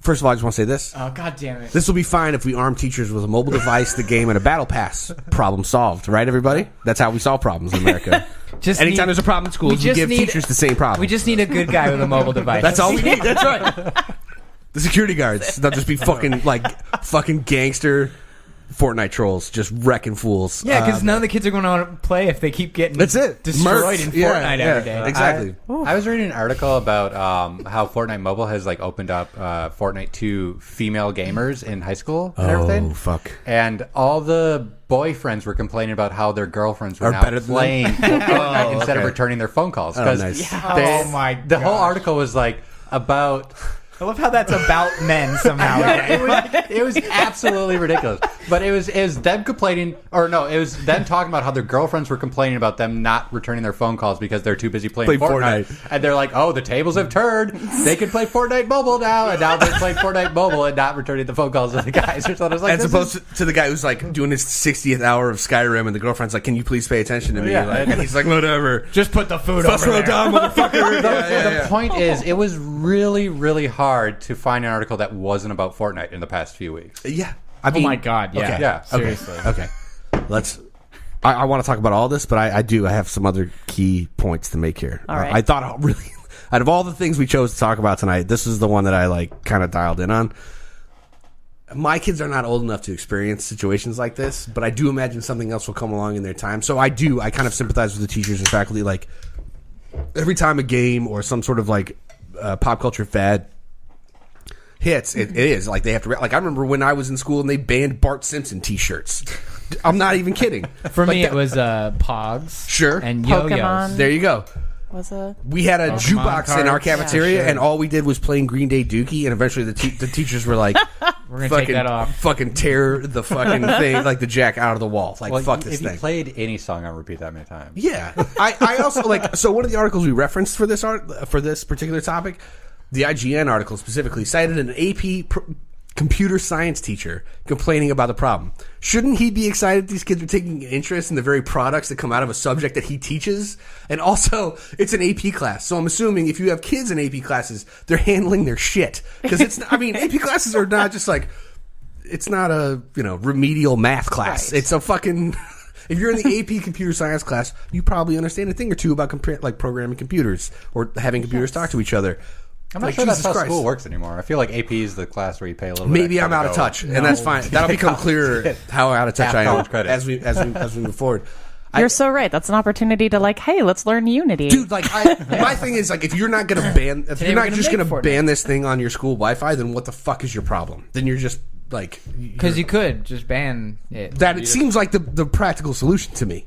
first of all, I just want to say this. Oh, God damn it. This will be fine if we arm teachers with a mobile device, the game, and a battle pass. Problem solved, right, everybody? That's how we solve problems in America. Anytime there's a problem in schools, we give teachers the same problem. We just need a good guy with a mobile device. That's all we need. That's right. The security guards. They'll just be fucking gangster Fortnite trolls, just wrecking fools. Yeah, because none of the kids are going to want to play if they keep getting destroyed in Fortnite every day. Exactly. I was reading an article about how Fortnite Mobile has like opened up Fortnite to female gamers in high school and everything. Oh, fuck. And all the boyfriends were complaining about how their girlfriends were now playing Fortnite instead of returning their phone calls. Nice. The whole article was like about... I love how that's about men somehow. It was absolutely ridiculous. But it was them complaining, or no, it was them talking about how their girlfriends were complaining about them not returning their phone calls because they're too busy playing Fortnite. And they're like, oh, the tables have turned. They can play Fortnite Mobile now. And now they're playing Fortnite Mobile and not returning the phone calls of the guys. Or something. I was like, as opposed to the guy who's like doing his 60th hour of Skyrim, and the girlfriend's like, can you please pay attention to me? And he's like, whatever. Just put the food over there. Down, motherfucker. The point is, it was really, really hard to find an article that wasn't about Fortnite in the past few weeks. Yeah. Oh my God, yeah. Okay. Yeah. Seriously. Okay. I want to talk about all this, but I have some other key points to make here. All right. I thought out of all the things we chose to talk about tonight, this is the one that I like kind of dialed in on. My kids are not old enough to experience situations like this, but I do imagine something else will come along in their time. So I kind of sympathize with the teachers and faculty. Like, every time a game or some sort of like pop culture fad hits, it is like they have to. Like, I remember when I was in school and they banned Bart Simpson T-shirts. I'm not even kidding. For me, it was Pogs, sure, and Pokemon. yo-yos. There you go. We had a jukebox in our cards. cafeteria, Yeah, sure. and all we did was playing Green Day Dookie. And eventually, the teachers were like, We're gonna take that off. Fucking tear the fucking thing, like the jack, out of the wall. Like, fuck this thing. If you played any song, I'll repeat that many times. Yeah, I also like. So one of the articles we referenced for this particular topic, the IGN article specifically cited an AP computer science teacher complaining about the problem. Shouldn't he be excited these kids are taking interest in the very products that come out of a subject that he teaches? And also, it's an AP class, so I'm assuming if you have kids in AP classes, they're handling their shit. Because AP classes are not just like, it's not a remedial math class. Right. It's a fucking. If you're in the AP computer science class, you probably understand a thing or two about programming computers or having computers talk to each other. I'm not sure that's how school works anymore. I feel like AP is the class where you pay a little bit. Maybe I'm out of touch, and that's fine. That'll become clearer how out of touch I am as we move forward. You're so right. That's an opportunity to hey, let's learn Unity, dude. My thing is if you're not gonna ban, if you're not just gonna ban this thing on your school Wi-Fi, then what the fuck is your problem? Then you're just because you could just ban it. It seems like the practical solution to me.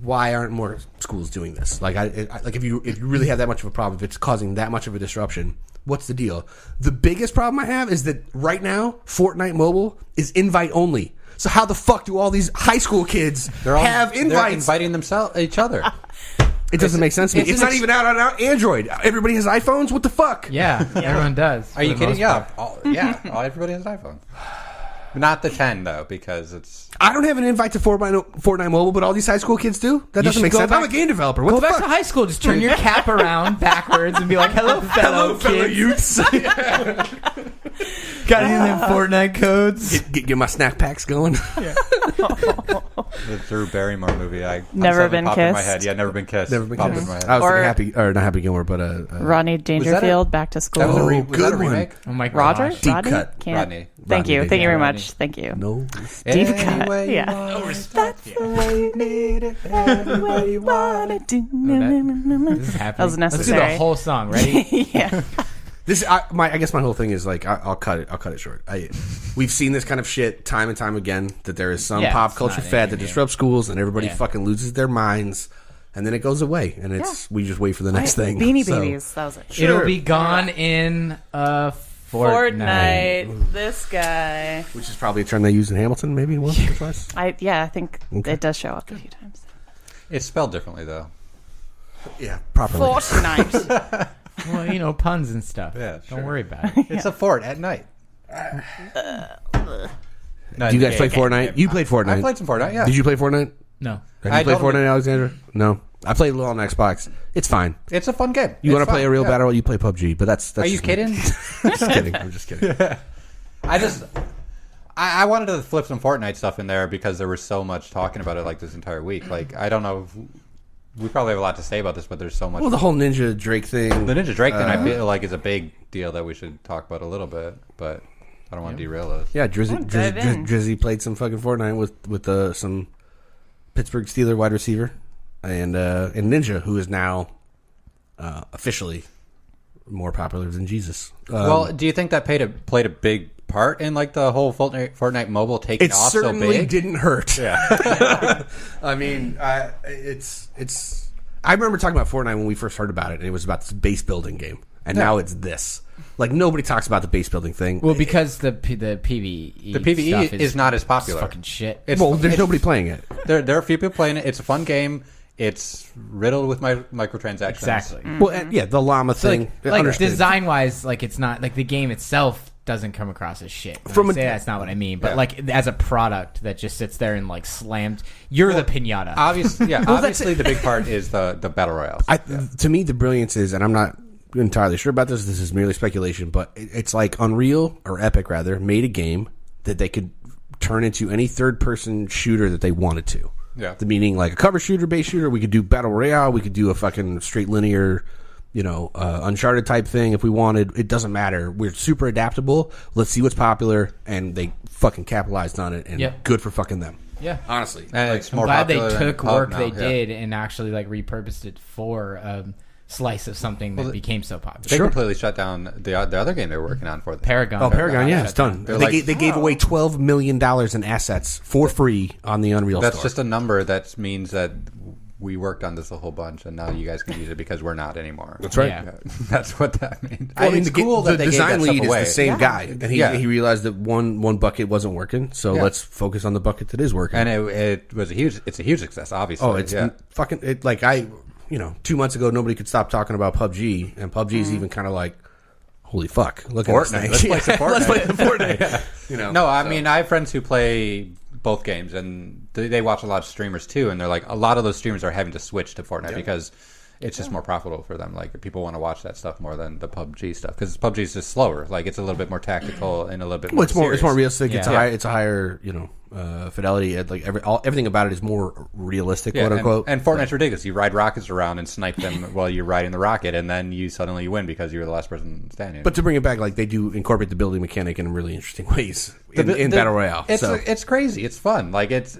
Why aren't more schools doing this? If you really have that much of a problem, if it's causing that much of a disruption, what's the deal? The biggest problem I have is that right now, Fortnite Mobile is invite only. So how the fuck do all these high school kids have invites? They're inviting each other. It doesn't make sense to me. It's not even out on Android. Everybody has iPhones. What the fuck? Yeah, everyone does. Are you kidding? Yeah, everybody has an iPhone. Not the 10 though, because it's. I don't have an invite to Fortnite Mobile, but all these high school kids do. That doesn't make sense. I'm a game developer. What go the back fuck? to high school. Just turn your cap around backwards and be like, "Hello, fellow youths." Got any of them Fortnite codes? Get my snack packs going. Yeah. The Drew Barrymore movie. Never been kissed. In my head. Yeah, never been kissed. Never been popped kissed. In my head. I was thinking not Happy Gilmore, but Rodney Dangerfield, Back to School. That was a was that a remake? Oh my god, Roger, Deep Rodney? cut. Rodney. Thank you Rodney, very Rodney. much. Thank you. No. Deep cut. Yeah. No respect. That's the way you need it. Every way you want it. This is happening. That was Let's do necessary. the whole song. Ready? Yeah. I guess my whole thing is like I'll cut it short. We've seen this kind of shit time and time again, that there is some pop culture fad that disrupts schools and everybody fucking loses their minds, and then it goes away, and we just wait for the next thing. Beanie Babies, that was it. Sure. It'll be gone in Fortnite. This guy, which is probably a term they use in Hamilton, maybe once or twice. I think it does show up a few times. It's spelled differently though. Yeah, properly. Fortnite. Well, puns and stuff. Yeah, don't worry about it. It's a fort at night. Do you guys play Fortnite? You played Fortnite. I played some Fortnite. Yeah. Did you play Fortnite? No. Have you played Fortnite, Alexandra? No. I played a little on Xbox. It's fine. It's a fun game. You want to play a real battle? You play PUBG, but that's Are you kidding? Just kidding. I'm just kidding. I wanted to flip some Fortnite stuff in there because there was so much talking about it like this entire week. Like, I don't know. We probably have a lot to say about this, but there's so much. Well, the whole Ninja Drake thing. The Ninja Drake thing, I feel like, is a big deal that we should talk about a little bit, but I don't want to derail us. Yeah, Drizzy played some fucking Fortnite with some Pittsburgh Steelers wide receiver and Ninja, who is now officially more popular than Jesus. Well, do you think that played a big part in like the whole Fortnite mobile taking off so big? It certainly didn't hurt. Yeah. I mean, it's. I remember talking about Fortnite when we first heard about it, and it was about this base building game, and now it's this. Like, nobody talks about the base building thing. Well, because the PvE stuff is not as popular. Fucking shit. There's nobody playing it. There are a few people playing it. It's a fun game. It's riddled with microtransactions. Exactly. Mm-hmm. Well, the llama thing. Like design wise, like it's not like the game itself doesn't come across as shit. That's not what I mean. But like as a product that just sits there and like slammed, you're the pinata. Obviously, obviously the big part is the battle royale. To me, the brilliance is, and I'm not entirely sure about this. This is merely speculation, but it's like Unreal or Epic rather made a game that they could turn into any third-person shooter that they wanted to. Yeah. The meaning like a cover shooter, base shooter. We could do battle royale. We could do a fucking straight linear, Uncharted type thing if we wanted. It doesn't matter. We're super adaptable. Let's see what's popular, and they fucking capitalized on it, and good for fucking them. Yeah, honestly, it's I'm more glad they popular took than work PUBG they now, did and actually like repurposed it for slice of something that became so popular. They completely shut down the other game they were working on for them. Paragon. Oh, Paragon, yeah, it's done. They gave away $12 million in assets for free on the Unreal That's Store. just a number that means that we worked on this a whole bunch, and now you guys can use it because we're not anymore. That's right. Yeah. That's what that means. Well, it's cool that the they gave design that stuff lead away. is the same guy, and he realized that one bucket wasn't working, so let's focus on the bucket that is working. And it's a huge success, obviously. Oh, it's fucking it. Like 2 months ago, nobody could stop talking about PUBG, and PUBG is even kind of like, holy fuck, look at this thing. Let's play some Fortnite. Let's play some Fortnite. No, I mean, I have friends who play both games, and they watch a lot of streamers too, and they're like, a lot of those streamers are having to switch to Fortnite because it's just more profitable for them. Like, people want to watch that stuff more than the PUBG stuff because PUBG is just slower. Like, it's a little bit more tactical and a little bit more serious. It's more realistic. Yeah. It's a higher fidelity. Like everything about it is more realistic, quote unquote. And Fortnite's ridiculous. You ride rockets around and snipe them while you're riding the rocket, and then you suddenly win because you're the last person standing. But to bring it back, like, they do incorporate the building mechanic in really interesting ways in Battle Royale. It's crazy. It's fun. Like, it's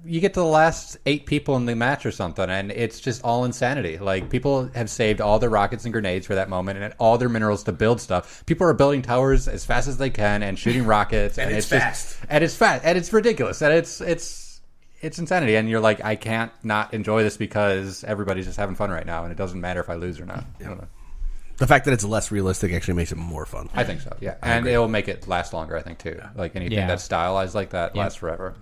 you get to the last 8 people in the match or something, and it's just all insanity. Like, people have saved all their rockets and grenades for that moment, and all their minerals to build stuff. People are building towers as fast as they can and shooting rockets, and it's fast, and it's fast, and it's ridiculous, and it's insanity. And you're like, I can't not enjoy this because everybody's just having fun right now, and it doesn't matter if I lose or not. I don't know. The fact that it's less realistic actually makes it more fun. I think so, yeah. And it'll make it last longer, I think, too. Like, anything that's stylized like that lasts forever.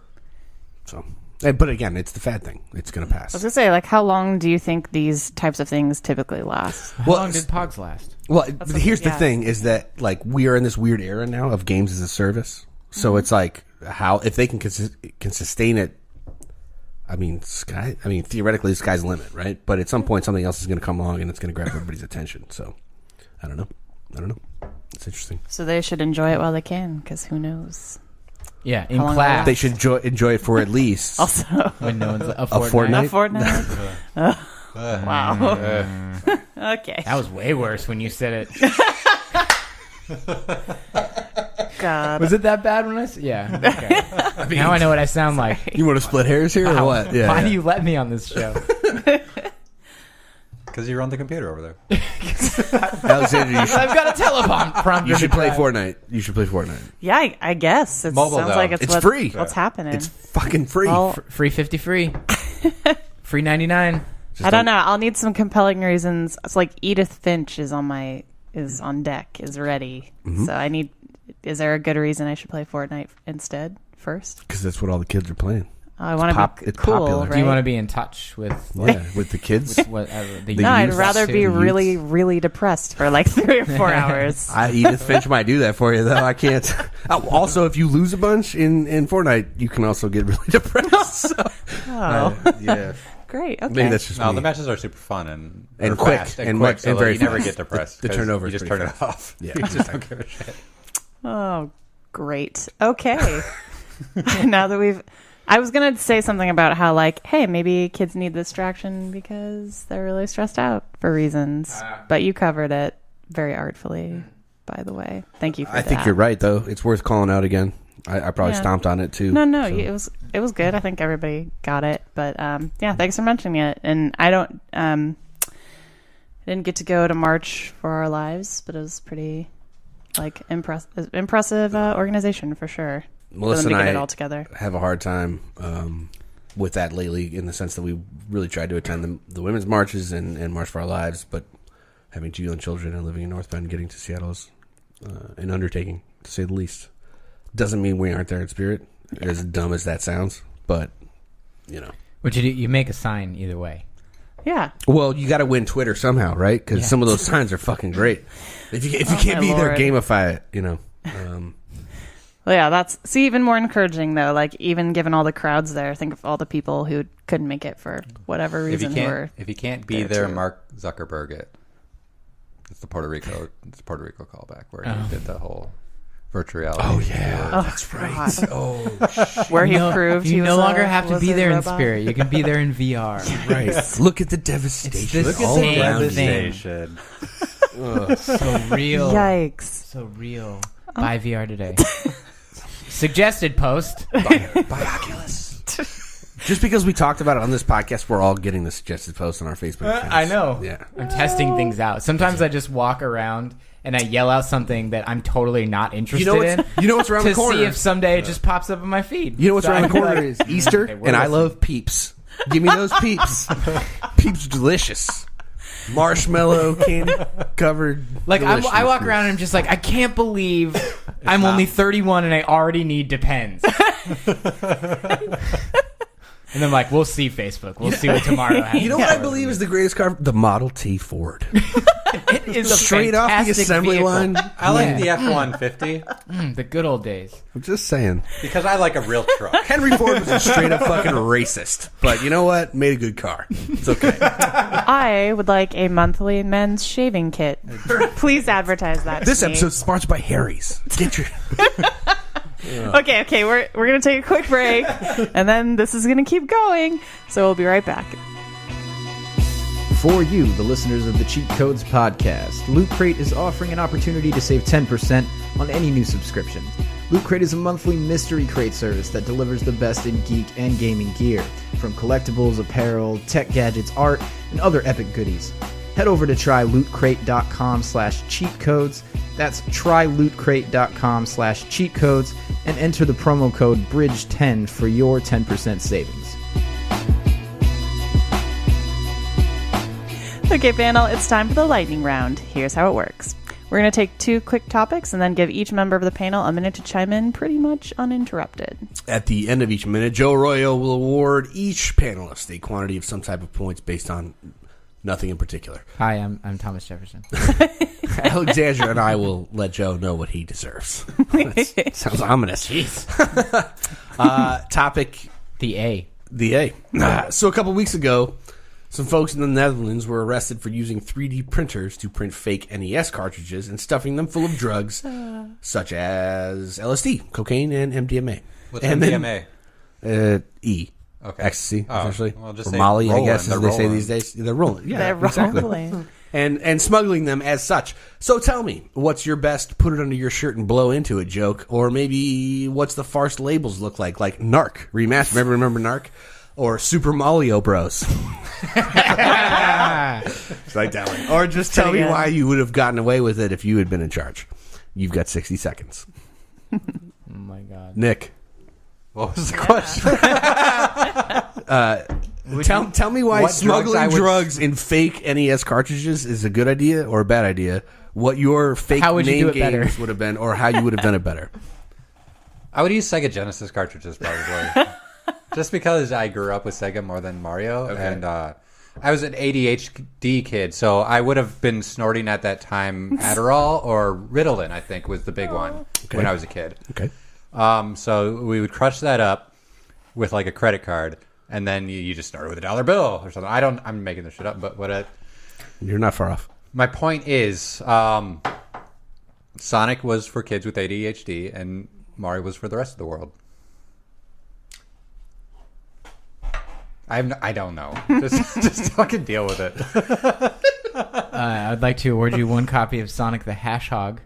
So, but again, it's the fad thing. It's going to pass. I was going to say, like, how long do you think these types of things typically last? How long did Pogs last? Well, here's the thing is that, like, we are in this weird era now of games as a service. So it's like, if they can sustain it, I mean, theoretically, the sky's the limit, right? But at some point, something else is going to come along and it's going to grab everybody's attention. So, I don't know. It's interesting. So they should enjoy it while they can, because who knows? Yeah, in class. They should enjoy it for at least Also, when no one's a fortnight. A fortnight? Wow. Okay. That was way worse when you said it. God. Was it that bad when I said? Yeah. Okay. Now I know what I sound like. You want to split hairs here or what? Yeah. Why do you let me on this show? Because you run the computer over there. Alexander, I've got a teleprompter. you should play Fortnite. You should play Fortnite. Yeah, I guess. It Mobile, sounds though. like It's free. What's happening? It's fucking free. Well, Free 50 free. Free 99. I don't know. I'll need some compelling reasons. It's like Edith Finch is on deck, is ready. Mm-hmm. So I need. Is there a good reason I should play Fortnite instead first? Because that's what all the kids are playing. I want to be it's cool, popular. right? Do you want to be in touch with With the kids. whatever? No, I'd youth? rather be The really, youths? really depressed for like 3 or 4 hours. Edith Finch might do that for you, though. I can't. Also, if you lose a bunch in Fortnite, you can also get really depressed. So, yeah. Great. Okay. Maybe that's just No, me. the matches are super fun and quick, fast and quick, and so very you never fast. get depressed. The 'cause turnover you is just pretty turn it off. Yeah, You just don't give a shit. Oh, great. Okay. Now that I was going to say something about how, like, hey, maybe kids need distraction because they're really stressed out for reasons. But you covered it very artfully, by the way. Thank you for that. I think you're right, though. It's worth calling out again. I probably stomped on it, too. No, so. it was good. I think everybody got it. But, yeah, thanks for mentioning it. And I didn't get to go to March for Our Lives, but it was pretty, like, impressive organization for sure. Melissa and and get it I all together. have a hard time with that lately, in the sense that we really tried to attend the women's marches and March for Our Lives, but having 2 young children and living in North Bend, getting to Seattle is an undertaking, to say the least. Doesn't mean we aren't there in spirit, as dumb as that sounds, but, you know. What you do? You make a sign either way. Yeah. Well, you got to win Twitter somehow, right? Because some of those signs are fucking great. If you can't be there, gamify it, you know. Well, yeah, that's even more encouraging though. Like, even given all the crowds there, think of all the people who couldn't make it for whatever reason. If you can't be there, Mark Zuckerberg it. It's the Puerto Rico callback where he did the whole virtual reality. Oh yeah, that's right. Oh, where he proved you he no was longer have to was be a there in robot. spirit. You can be there in VR. right. Look at the devastation. It's the all same around you. thing. So real. Yikes! So real. Buy VR today. Suggested post. By Oculus. Just because we talked about it on this podcast, we're all getting the suggested post on our Facebook accounts. I know. Yeah. I'm testing things out. Sometimes I just walk around and I yell out something that I'm totally not interested in. You know what's around the to corner? see if someday it just pops up on my feed. You know what's So around the I'm corner like, is Easter, okay, we're and I listening. love Peeps. Give me those Peeps. Peeps are delicious. Marshmallow candy covered. Like I walk deliciousness. around and I'm just like, I can't believe I'm only 31 and I already need Depends. And I'm like, we'll see, Facebook. We'll see what tomorrow happens. You know what I believe is the greatest car? The Model T Ford. It is a Straight off the fantastic assembly vehicle. line. I like the F-150 The good old days. I'm just saying. because I like a real truck. Henry Ford was a straight up fucking racist. But you know what? Made a good car. It's okay. I would like a monthly men's shaving kit. Please advertise that. This to me. episode's sponsored by Harry's. Get your. Okay, we're gonna take a quick break, and then this is gonna keep going. So we'll be right back. For you, the listeners of the Cheat Codes podcast, Loot Crate is offering an opportunity to save 10% on any new subscription. Loot Crate is a monthly mystery crate service that delivers the best in geek and gaming gear, from collectibles, apparel, tech gadgets, art, and other epic goodies. Head over to trylootcrate.com/cheatcodes. That's trylootcrate.com/cheatcodes and enter the promo code BRIDGE10 for your 10% savings. Okay, panel, it's time for the lightning round. Here's how it works. We're going to take 2 quick topics and then give each member of the panel a minute to chime in pretty much uninterrupted. At the end of each minute, Joe Arroyo will award each panelist a quantity of some type of points based on nothing in particular. Hi, I'm Thomas Jefferson. Alexandra and I will let Joe know what he deserves. That sounds ominous. Jeez. Topic The A. the A. So a couple weeks ago, some folks in the Netherlands were arrested for using 3D printers to print fake NES cartridges and stuffing them full of drugs such as LSD, cocaine, and MDMA. What's And MDMA? E. Okay. Ecstasy, Oh, essentially. well, just or say Molly, I rolling. guess, as They're they say rolling. these days. They're rolling. Yeah, They're exactly. rolling. And smuggling them as such. So tell me, what's your best put it under your shirt and blow into it joke? Or maybe what's the farce labels look like? Like Narc. Remastered. Remember Narc? Or Super Mario Bros. It's like that one. Or just tell me good. why you would have gotten away with it if you had been in charge. You've got 60 seconds. Oh my god. Nick. What was the question? Tell me why what smuggling drugs drugs in fake NES cartridges is a good idea or a bad idea. What your fake How would you main do it better? games would have been, or how you would have done it better. I would use Sega Genesis cartridges probably. Just because I grew up with Sega more than Mario. Okay. And I was an ADHD kid, so I would have been snorting at that time Adderall or Ritalin, I think, was the big one when I was a kid. Okay. So we would crush that up with like a credit card, and then you just snort it with a dollar bill or something. I'm making this shit up, but You're not far off. my point is, Sonic was for kids with ADHD, and Mario was for the rest of the world. I don't know. Just fucking deal with it. I'd like to award you one copy of Sonic the Hedgehog.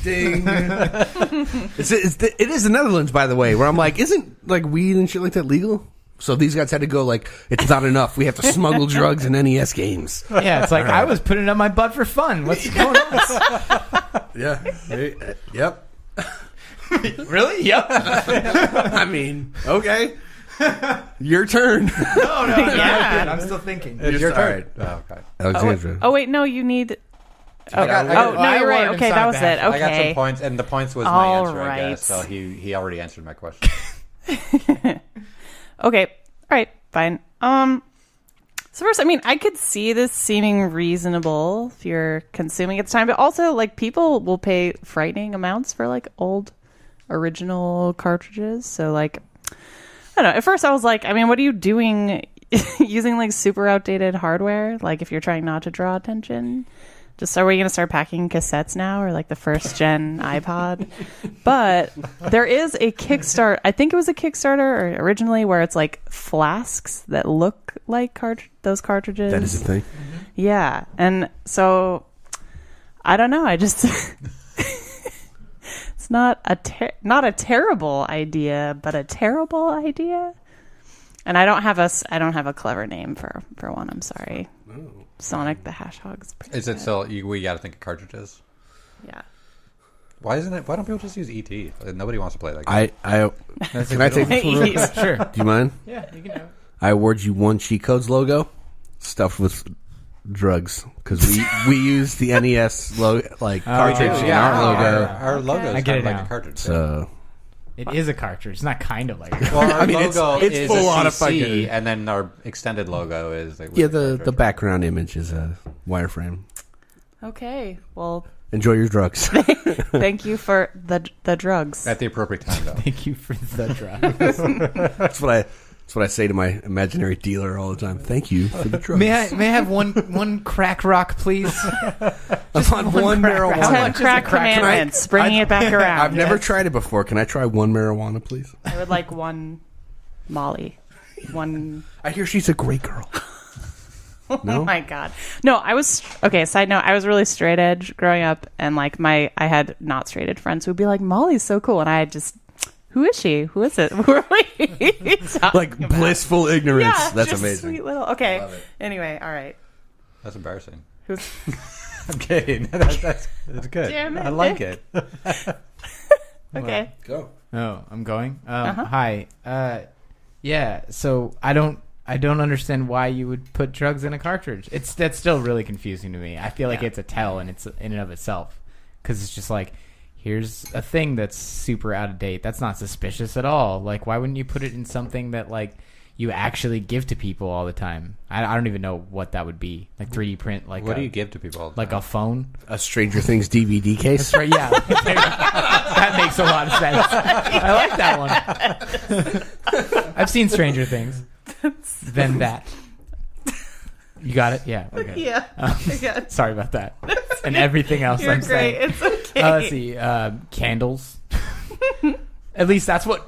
Ding. It is the Netherlands, by the way, where I'm like, isn't like weed and shit like that legal? So these guys had to go like, it's not enough. We have to smuggle drugs in NES games. Yeah, it's like I was putting it up my butt for fun. What's going on? Yeah. Yep. Really? Yep. I mean, okay. Your turn. No, yeah. I'm still thinking. It's your turn. Right. Oh, okay. Alexandra. Oh wait, no, you need. Oh, got- I oh got- no, I you're right. awarded Okay, him that was Sonic it. the I got some Okay. points, and the points was my All answer, I guess. right. So he already answered my question. Okay. All right. Fine. So first, I mean, I could see this seeming reasonable if you're consuming at the time, but also like people will pay frightening amounts for like old original cartridges. So like, I don't know. At first, I was like, I mean, what are you doing using like super outdated hardware? Like if you're trying not to draw attention. Just are we going to start packing cassettes now or like the first gen iPod? But there is a Kickstarter. I think it was a Kickstarter originally where it's like flasks that look like those cartridges. That is a thing. Yeah. And so I don't know. I just it's not a terrible idea, but a terrible idea. And I don't have a clever name for one. I'm sorry. Oh. Sonic the Hedgehog's pretty Is it good. still? We got to think of cartridges. Yeah. Why isn't it? Why don't people just use ET? Nobody wants to play that game. Can I take this one real quick? Sure. Do you mind? Yeah, you can do it. I award you one Cheat Codes logo stuffed with drugs because we use the NES cartridge in our logo. Our logo I is get kind it of like now. a cartridge. So It is a cartridge. It's not kind of like it. Well, our I mean, logo it's is full a on a CC, fucking- and then our extended logo is like yeah, the background image is a wireframe. Okay. Well, Enjoy your drugs. thank you for the drugs. at the appropriate time though. Thank you for the drug. That's what I say to my imaginary dealer all the time. Thank you for the drugs. May I have one crack rock, please? Just on one marijuana. How 10 much is a crack crack commandments. Bringing it back around. I've never tried it before. Can I try one marijuana, please? I would like one Molly. One. I hear she's a great girl. Oh No? my god. No, I was okay. Side note: I was really straight edge growing up, and like I had not straight edge friends who'd be like, "Molly's so cool," and I just, who is she? Who is it? Who are we talking Like about? blissful ignorance. Yeah, That's just amazing. Sweet little. Okay. Love it. Anyway, all right. That's embarrassing. Who's I'm kidding. That's good. Damn it, I like Nick. it. okay? Go. Oh, I'm going. Uh-huh. Hi. Yeah. So I don't understand why you would put drugs in a cartridge. That's still really confusing to me. I feel like Yeah. it's a tell in and of itself, because it's just like, here's a thing that's super out of date. That's not suspicious at all. Like, why wouldn't you put it in something that like you actually give to people all the time? I don't even know what that would be. Like 3D print. Like What do you give to people? All the like time? a phone? A Stranger Things DVD case. That's right. Yeah. That makes a lot of sense. I like that one. I've seen Stranger Things. Then that. You got it? Yeah. Okay. Yeah. Yeah. Sorry about that. And everything else You're I'm great. saying. It's okay. Let's see. Candles. At least that's what I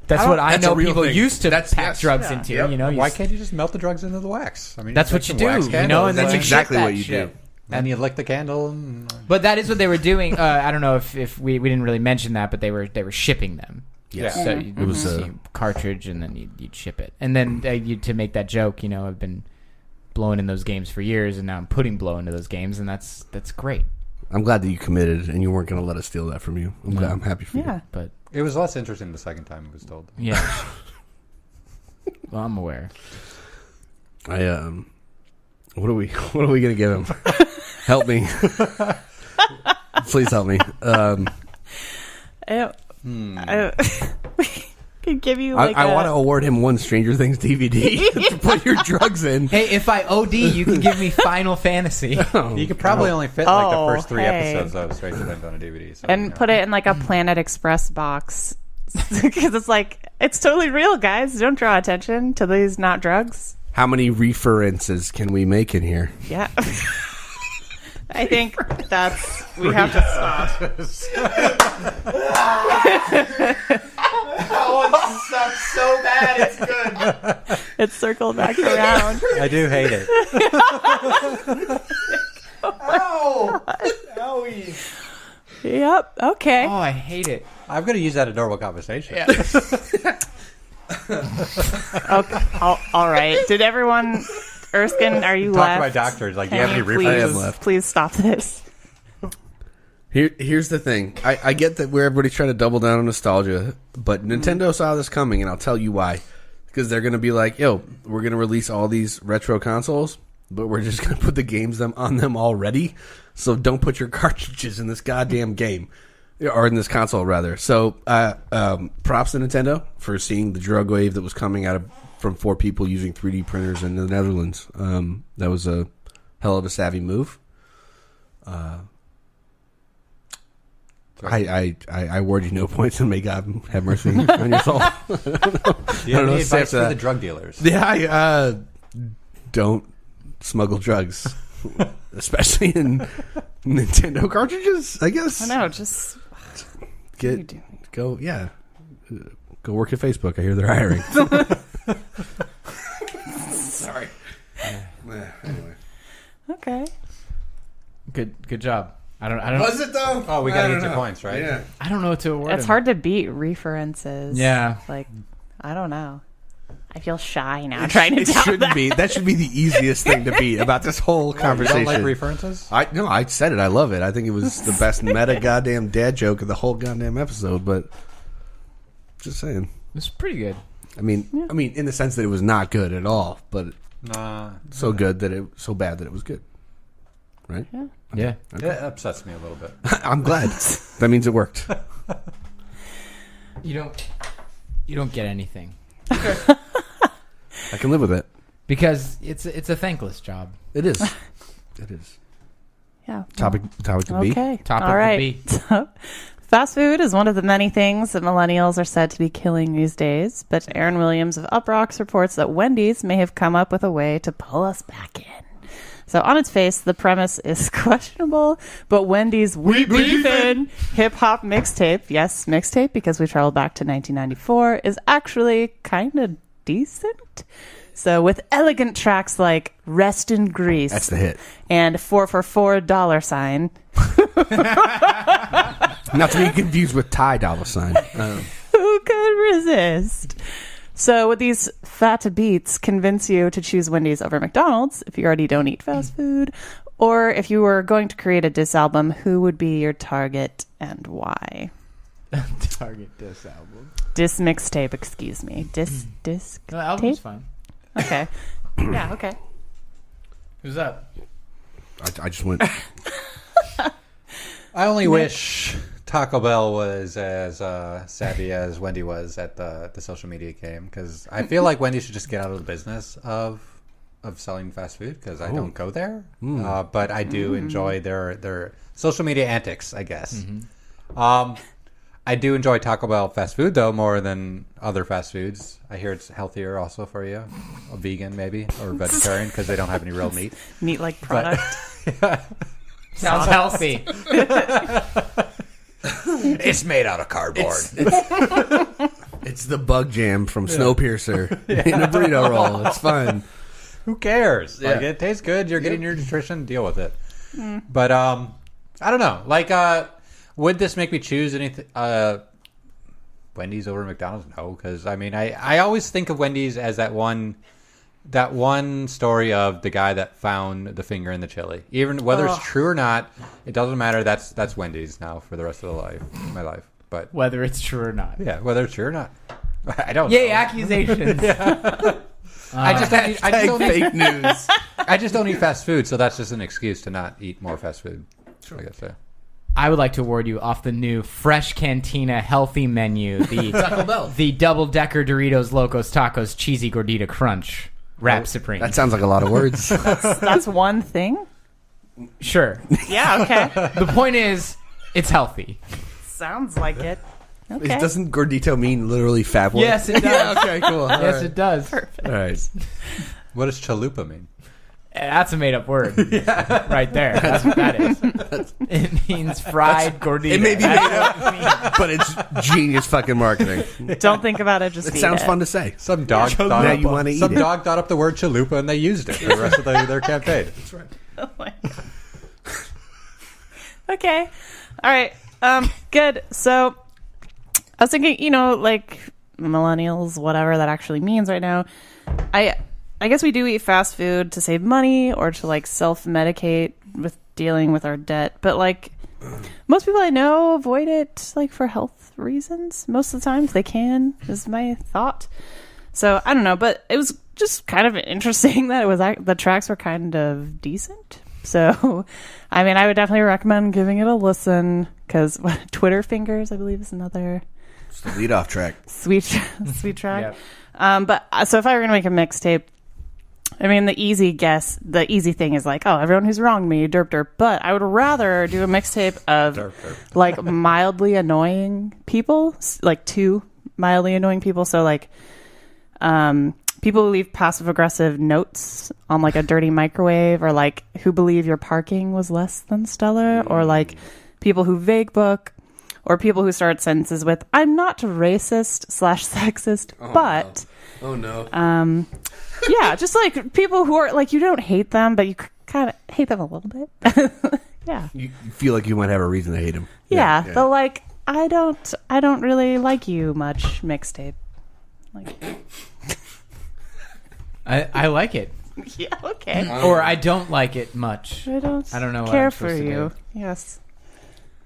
That's a know real people thing. used to That's- pack yes. drugs Yeah. into. Yep. You know, Why can't you just melt the drugs into the wax? I mean, That's take what you some wax do. You candles, know, and That's then exactly ship what that you shit. do. and you lick the candle. And But that is what they were doing. I don't know if we didn't really mention that, but they were shipping them. Yes. So Yeah. it was a cartridge, and then you'd ship it. And then to make that joke, I've been blowing in those games for years, and now I'm putting blow into those games, and that's great. I'm glad that you committed and you weren't going to let us steal that from you. I'm happy for you. Yeah. But It was less interesting the second time it was told. yeah, well, I'm aware. What are we going to give him? Help me. Please help me. I could give you like I want to award him one Stranger Things DVD to put your drugs in. Hey, if I OD, you can give me Final Fantasy. You could probably only fit like the first 3 hey. episodes of Stranger Things on a DVD. So, and put it in like a Planet Express box because it's like it's totally real, guys. Don't draw attention to these not drugs. How many references can we make in here? Yeah. I think we have to stop. That one sucks so bad, it's good. It's circled back around. I do hate it. Ow! Owie. Yep. Okay. Oh, I hate it. I'm going to use that in normal conversation. Yeah. Okay. All right. Did everyone... Erskine, are you Talk left? to my doctors. Like, do Can you have any references? left. Please stop this. Here's the thing. I get that everybody's trying to double down on nostalgia, but Nintendo saw this coming, and I'll tell you why. Because they're going to be like, yo, we're going to release all these retro consoles, but we're just going to put the games on them already. So don't put your cartridges in this goddamn game. Or in this console, rather. So props to Nintendo for seeing the drug wave that was coming from 4 people using 3D printers in the Netherlands. That was a hell of a savvy move. I award you no points, and may God have mercy on your soul. I don't know. Do you have any advice after for that. the drug dealers? Yeah, don't smuggle drugs, especially in Nintendo cartridges. I guess. I know. Just Go go work at Facebook. I hear they're hiring. Sorry. Anyway, okay. Good job. I don't. was it though? Oh, we got to get your points, right? Yeah. I don't know what to award. It's him. hard to beat references. Yeah. Like, I don't know. I feel shy now trying to It tell shouldn't that. be. That should be the easiest thing to beat about this whole You conversation. don't like references? I said it. I love it. I think it was the best meta goddamn dad joke of the whole goddamn episode. But just saying. It's pretty good. I mean, in the sense that it was not good at all, but Nah. so bad that it was good. Right? Yeah. It upsets me a little bit. I'm glad. That means it worked. You don't get anything I can live with it. because it's a thankless job. It is. It is. Yeah. Topic to be. Okay. Topic All would right. be. So, fast food is one of the many things that millennials are said to be killing these days. But Aaron Williams of Uprocks reports that Wendy's may have come up with a way to pull us back in. So on its face, the premise is questionable, but Wendy's We Beefin' hip-hop mixtape, yes, mixtape, because we traveled back to 1994, is actually kind of decent. So with elegant tracks like Rest in Grease. That's the hit. And $4 Not to be confused with Ty Dolla $ign. Who could resist? So would these fat beats convince you to choose Wendy's over McDonald's if you already don't eat fast food? Or if you were going to create a diss album, who would be your target and why? Target diss album. Diss mixtape, excuse me. Diss No, the album's tape? fine. Okay. Yeah, okay. Who's up? I just went. I only wish Taco Bell was as savvy as Wendy was at the social media game, because I feel like Wendy should just get out of the business of selling fast food, because I don't go there. But I do enjoy their social media antics, I guess. I do enjoy Taco Bell fast food, though, more than other fast foods. I hear it's healthier also for you. A vegan, maybe, or vegetarian, because they don't have any real meat. Meat-like product. Sounds healthy. It's made out of cardboard. It's the bug jam from Snowpiercer in a burrito roll. It's fine. Who cares? Like, Yeah. it tastes good. You're getting your nutrition. Deal with it. But I don't know. Like, would this make me choose anything? Wendy's over McDonald's? No, because I mean, I always think of Wendy's as that one story of the guy that found the finger in the chili. Even whether it's true or not, it doesn't matter. That's Wendy's now for the rest of my life. But Whether it's true or not. yeah, whether it's true or not, I don't. Yay, know. accusations. I just don't Fake news. I just don't eat fast food, so that's just an excuse to not eat more fast food. I guess. Yeah. I would like to award you off the new Fresh Cantina healthy menu, the Taco Bell. the double-decker Doritos Locos Tacos Cheesy Gordita Crunch Wrap Supreme. That sounds like a lot of words. That's one thing? Sure. Yeah, okay. The point is, it's healthy. Sounds like it. Okay. Doesn't gordito mean literally fat boy? Yes, it does. Yeah, okay, cool. Yes, it does. All right. What does chalupa mean? That's a made-up word, right there. That's what that is. It means fried gordita. It may be made up, but it's genius fucking marketing. Don't think about it, just It eat sounds it. fun to say. Some dog thought Now up, you wanna eat some it. dog thought up the word chalupa and they used it for the rest of their campaign. That's right. Oh my God. Okay. All right. Good. So I was thinking, like millennials, whatever that actually means right now. I guess we do eat fast food to save money or to like self-medicate with dealing with our debt. But like most people I know avoid it like for health reasons. Most of the times they can, is my thought. So I don't know, but it was just kind of interesting that it was the tracks were kind of decent. So, I mean, I would definitely recommend giving it a listen because Twitter Fingers, I believe, is another It's the lead off track. sweet track. Yep. But so if I were going to make a mixtape, I mean, the easy thing is like, oh, everyone who's wronged me, derp derp. But I would rather do a mixtape of Derp, derp. like mildly annoying people, like two mildly annoying people. So like, people who leave passive aggressive notes on like a dirty microwave, or like who believe your parking was less than stellar, or like people who vague book, or people who start sentences with "I'm not racist/sexist," but Oh no. yeah, just like people who are like, you don't hate them, but you kind of hate them a little bit. Yeah. You feel like you might have a reason to hate him. Yeah, but like I don't really like you much mixtape. Like I like it. yeah, okay. Or I don't like it much. I don't know what care I'm for supposed to you. do. Yes.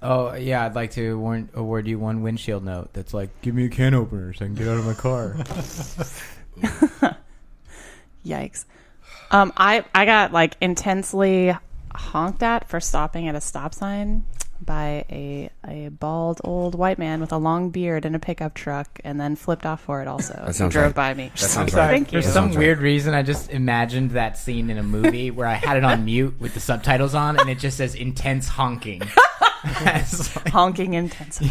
Oh, yeah, I'd like to award you one windshield note that's like, give me a can opener so I can get out of my car. Yikes. I got like intensely honked at for stopping at a stop sign by a bald old white man with a long beard in a pickup truck, and then flipped off for it also. That sounds drove right. by me. That sounds Sorry, right. Thank you. For some weird reason, I just imagined that scene in a movie where I had it on mute with the subtitles on, and it just says intense honking. It's like- Honking intensely.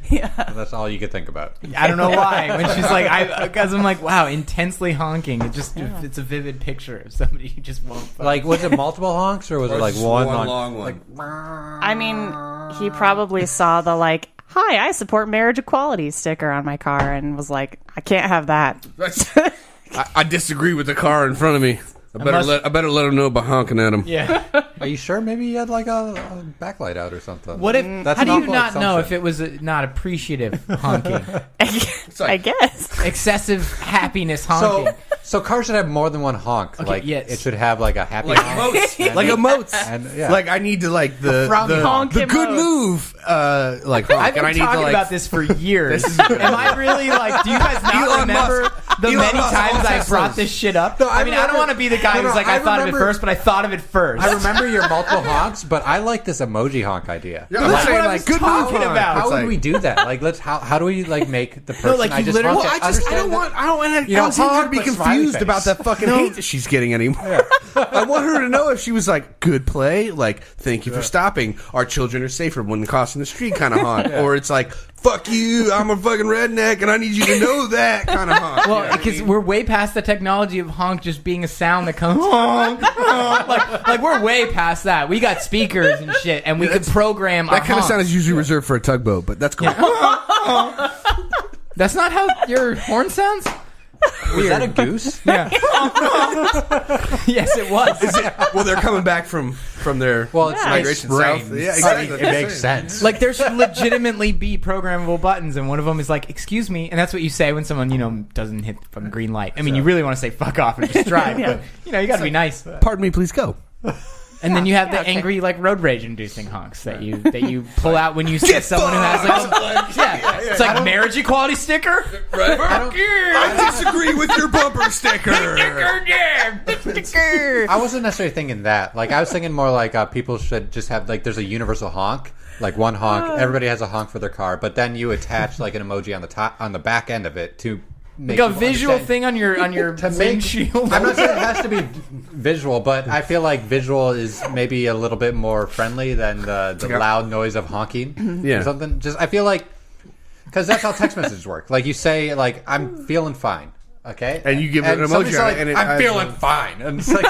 And that's all you could think about. I don't know why. When she's like, because I'm like, wow, intensely honking. It's a vivid picture of somebody who just won't. Like, was it multiple honks or was it like one long one? I mean, he probably saw the like, "Hi, I support marriage equality" sticker on my car and was like, I can't have that. I disagree with the car in front of me. I better let him know by honking at him. Yeah. Are you sure? Maybe you had like a backlight out or something. What if? That's How an do you awful not know if assumption. it was not appreciative honking? I guess. Excessive happiness honking. So cars should have more than one honk. Okay, like yes. it should have like a happy Like honk. emotes. Like emotes. And, yeah. Like I need to like the frowny honk the good emotes. move. Like honk. I've been and I need talking to like about this for years. This is- Am I really like? Do you guys not Elon remember Musk. the Elon many Musk times owns I brought Teslas. this shit up? No, I mean, I don't remember- want to be the guy No, who's like, I I thought of it remember- first, but I thought of it first. I remember your multiple honks, but I like this emoji honk idea. Yeah, That's I'm saying, what I like was good move talking honk. about. How It's would like- we do that? Like, let's how do we like make the person like, I you just literally- honked Well, at I don't want You know, Alexandra to be honk, but smiley confused face. about that fucking hate that she's getting anymore. I want her to know if she was like, good play, like, thank you for stopping. Our children are safer when crossing the street kind of honk. Or it's like, fuck you, I'm a fucking redneck and I need you to know that kind of honk. Well, because we're way past the technology of honk just being a sound that comes honk, honk. Like we're way past that. We got speakers and shit, and we could program That our kind of honk. sound is usually reserved for a tugboat, but that's cool. That's not how your horn sounds. Was that a goose? Yeah. Yes, it was. Well, they're coming back from their migration south. Yeah, exactly. It makes sense. Like, there should legitimately be programmable buttons, and one of them is like, excuse me, and that's what you say when someone, doesn't hit the fucking green light. I mean, you really want to say fuck off and just drive, but, you got to be nice. Pardon me, please go. And then you have the angry, like, road rage inducing honks that you pull out when you see someone who has like it's like marriage equality sticker. Right? I disagree with your bumper sticker. I wasn't necessarily thinking that. Like, I was thinking more like people should just have, like, there's a universal honk. Like, one honk, everybody has a honk for their car, but then you attach, like, an emoji on the back end of it to make like a visual thing on your windshield. I'm not saying it has to be visual, but I feel like visual is maybe a little bit more friendly than the loud noise of honking or something. Just, I feel like, because that's how text messages work. Like, you say, like, I'm feeling fine, okay? And you give it an emoji on it. I'm feeling fine. And it's like,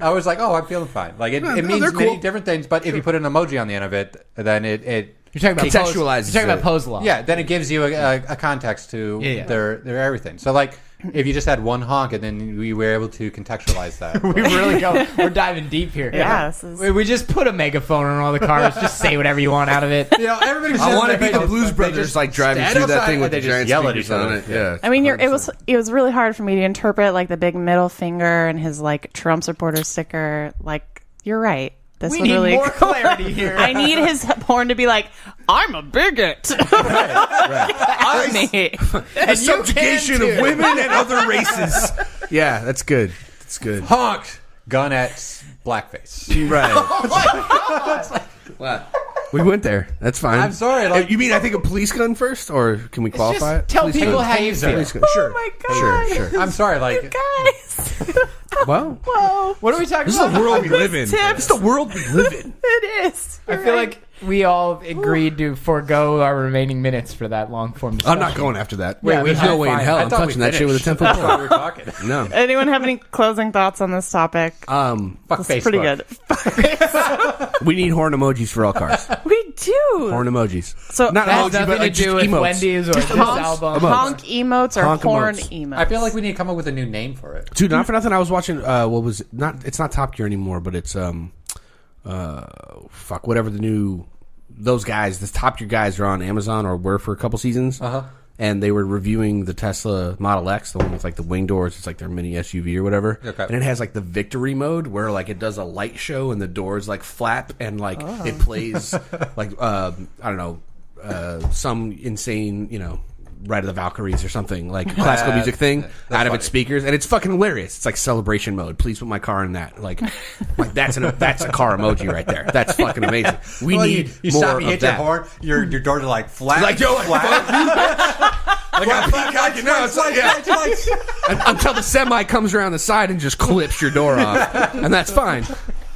I was like, oh, I'm feeling fine. Like, it means many different things, but if you put an emoji on the end of it, then it you're talking about contextualizes. You're talking about pose law. Yeah, then it gives you a context to their everything. So, like, if you just had one honk and then we were able to contextualize that. We're diving deep here. Yeah. We just put a megaphone on all the cars. Just say whatever you want out of it. I want to be the Blues Brothers, like, driving through that thing with the giant speakers on it. Yeah. I mean, it was really hard for me to interpret, like, the big middle finger and his, like, Trump supporter sticker. Like, you're right. We need more clarity here. I need his horn to be like, I'm a bigot. Right. The subjugation of women and other races. Yeah, that's good. That's good. Honk. Gun at blackface. Right. What? We went there. That's fine. I'm sorry. Like, you mean I think a police gun first, or can we qualify it? Tell people how you feel. Sure. Oh my god. Sure. I'm sorry. Like, you guys. Well, Whoa. What are we talking this about? is the world we live in. This is the world we live in. It is. I feel like we all agreed to forego our remaining minutes for that long form discussion. I'm not going after that. Wait, there's no way in hell I'm touching that shit with a 10-foot that's why pole. we're talking. No. Anyone have any closing thoughts on this topic? Fuck It's Facebook. pretty good. We need horn emojis for all cars. We do. Horn emojis. So Not That has emoji, but nothing to like just do with emotes. Wendy's or this album. Emotes. honk emotes or Honk horn emotes. emotes. I feel like we need to come up with a new name for it. Dude, not for nothing. I was watching. What was it? Not? It's not Top Gear anymore, but it's whatever the new. Those guys, the Top Gear guys, are on Amazon or were for a couple seasons. And they were reviewing the Tesla Model X, the one with like the wing doors. It's like their mini SUV or whatever. Okay. And it has like the victory mode where like it does a light show and the doors like flap and like it plays like I don't know some insane Ride of the Valkyries or something like classical music thing out of its speakers, and it's fucking hilarious. It's like celebration mode. Please put my car in that. Like that's a car emoji right there. That's fucking amazing. We need you more stop, you of hit that. your horn, your doors are like flat. Like yo, flat. Like a peacock, it's like until the semi comes around the side and just clips your door off, and that's fine.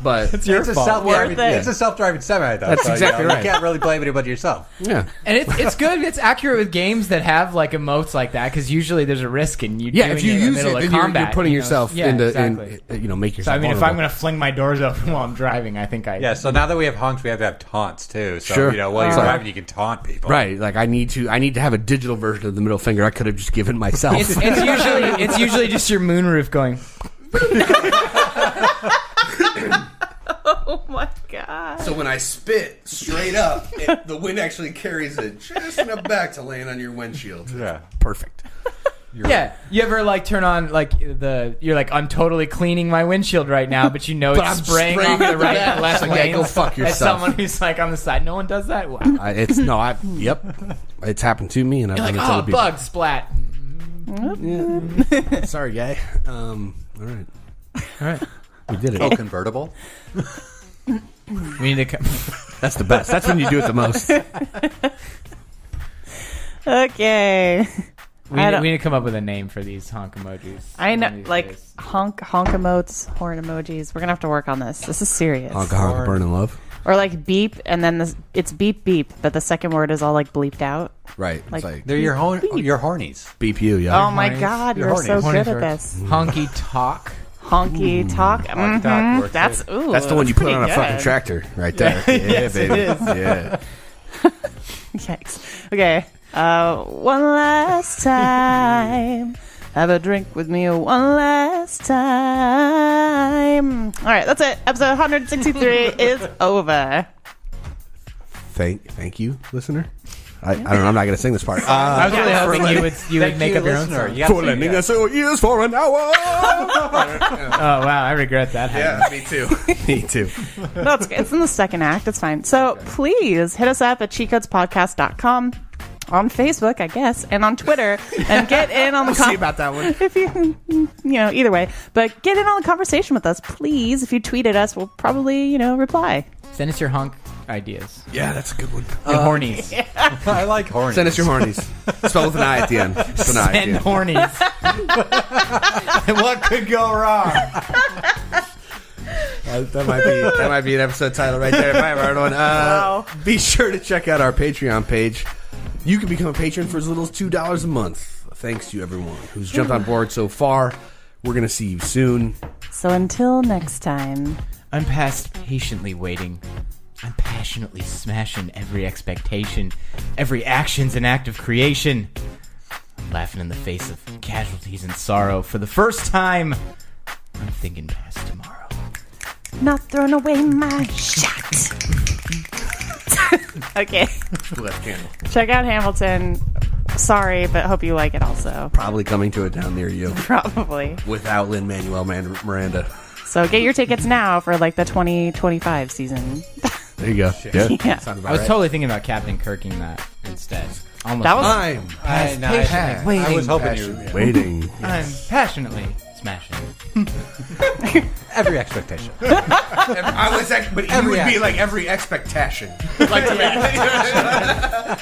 But It's a self-driving. Worth it. It's a self-driving semi, though. That's exactly right. You can't really blame anybody yourself. yeah. And it's good. It's accurate with games that have like emotes like that because usually there's a risk in you. Yeah, doing if you in the use middle it, of then combat, you're putting yourself into, exactly. make So yourself. I mean, if I'm vulnerable. going to fling my doors open while I'm driving, I think I. Yeah. So now that we have honks, we have to have taunts too. So Sure. while you're driving, you can taunt people. Right, like I need to have a digital version of the middle finger. I could have just given myself. It's usually just your moonroof going. Oh my god. So when I spit straight up, the wind actually carries it just enough back to land on your windshield. Yeah. Perfect. Yeah, you ever like turn on like you're like I'm totally cleaning my windshield right now, but But it's I'm spraying spraying off the at the right back. and left It's like, lanes. go fuck As yourself. someone who's like on the side, no one does that. Wow. Yep, it's happened to me, and I've You're like, done it to oh, other people. bug splat. Sorry, guy. All right, we did it. Oh, convertible. We need to. That's the best. That's when you do it the most. Okay. We need to come up with a name for these honk emojis. I know, one of these like days. honk emotes, horn emojis. We're gonna have to work on this. This is serious. Honk, honk, burn in love. Or like beep, and then it's beep beep, but the second word is all like bleeped out. Right. Like- It's like They're your hornies. beep you, yeah. Oh my horny. god, You're you're horny. so Horny good at first. this. Honky talk. Honky talk. Honky talk works That's too. ooh. That's the one you put pretty on a good. fucking tractor right there. Yeah, Yes, it baby. is. Yeah. Yikes. Okay. One last time. Have a drink with me one last time. All right, that's it. Episode 163 is over. Thank you, listener. I don't know. I'm not going to sing this part. I was really hoping you would make up your own listener. song. You gotta For sing lending it. us your ears for an hour. Oh wow, I regret that. Yeah, me too. Me too. No, it's in the second act. It's fine. So please hit us up at cheatcodespodcast.com, on Facebook, I guess, and on Twitter, and get in on the See about that one. if you either way. But get in on the conversation with us, please. If you tweet at us, we'll probably, reply. Send us your hunk ideas. Yeah, that's a good one. And hornies. I like Hornys. Send us your hornies. Spelled with an I at the end. It's an I at the Send end. hornies. What could go wrong? That might be an episode title right there. Bye, everyone. Wow. Be sure to check out our Patreon page. You can become a patron for as little as $2 a month. Thanks to everyone who's jumped on board so far. We're going to see you soon. So until next time. I'm past patiently waiting. I'm passionately smashing every expectation. Every action's an act of creation. I'm laughing in the face of casualties and sorrow. For the first time, I'm thinking past tomorrow. Not throwing away my shot. Okay. Left candle. Check out Hamilton. Sorry, but hope you like it also. Probably coming to a town near you Probably. without Lin-Manuel Miranda. So get your tickets now for the 2025 season. There you go. Yeah. Yeah. Sounds about I was right. totally thinking about Captain Kirking that instead. Almost. That was- I'm I was hoping you waiting. I'm passionately smashing. every expectation. I was, but you would be like every expectation, like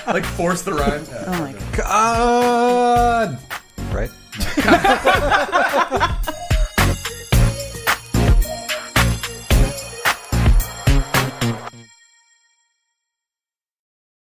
like force the rhyme. Oh my God. God, right?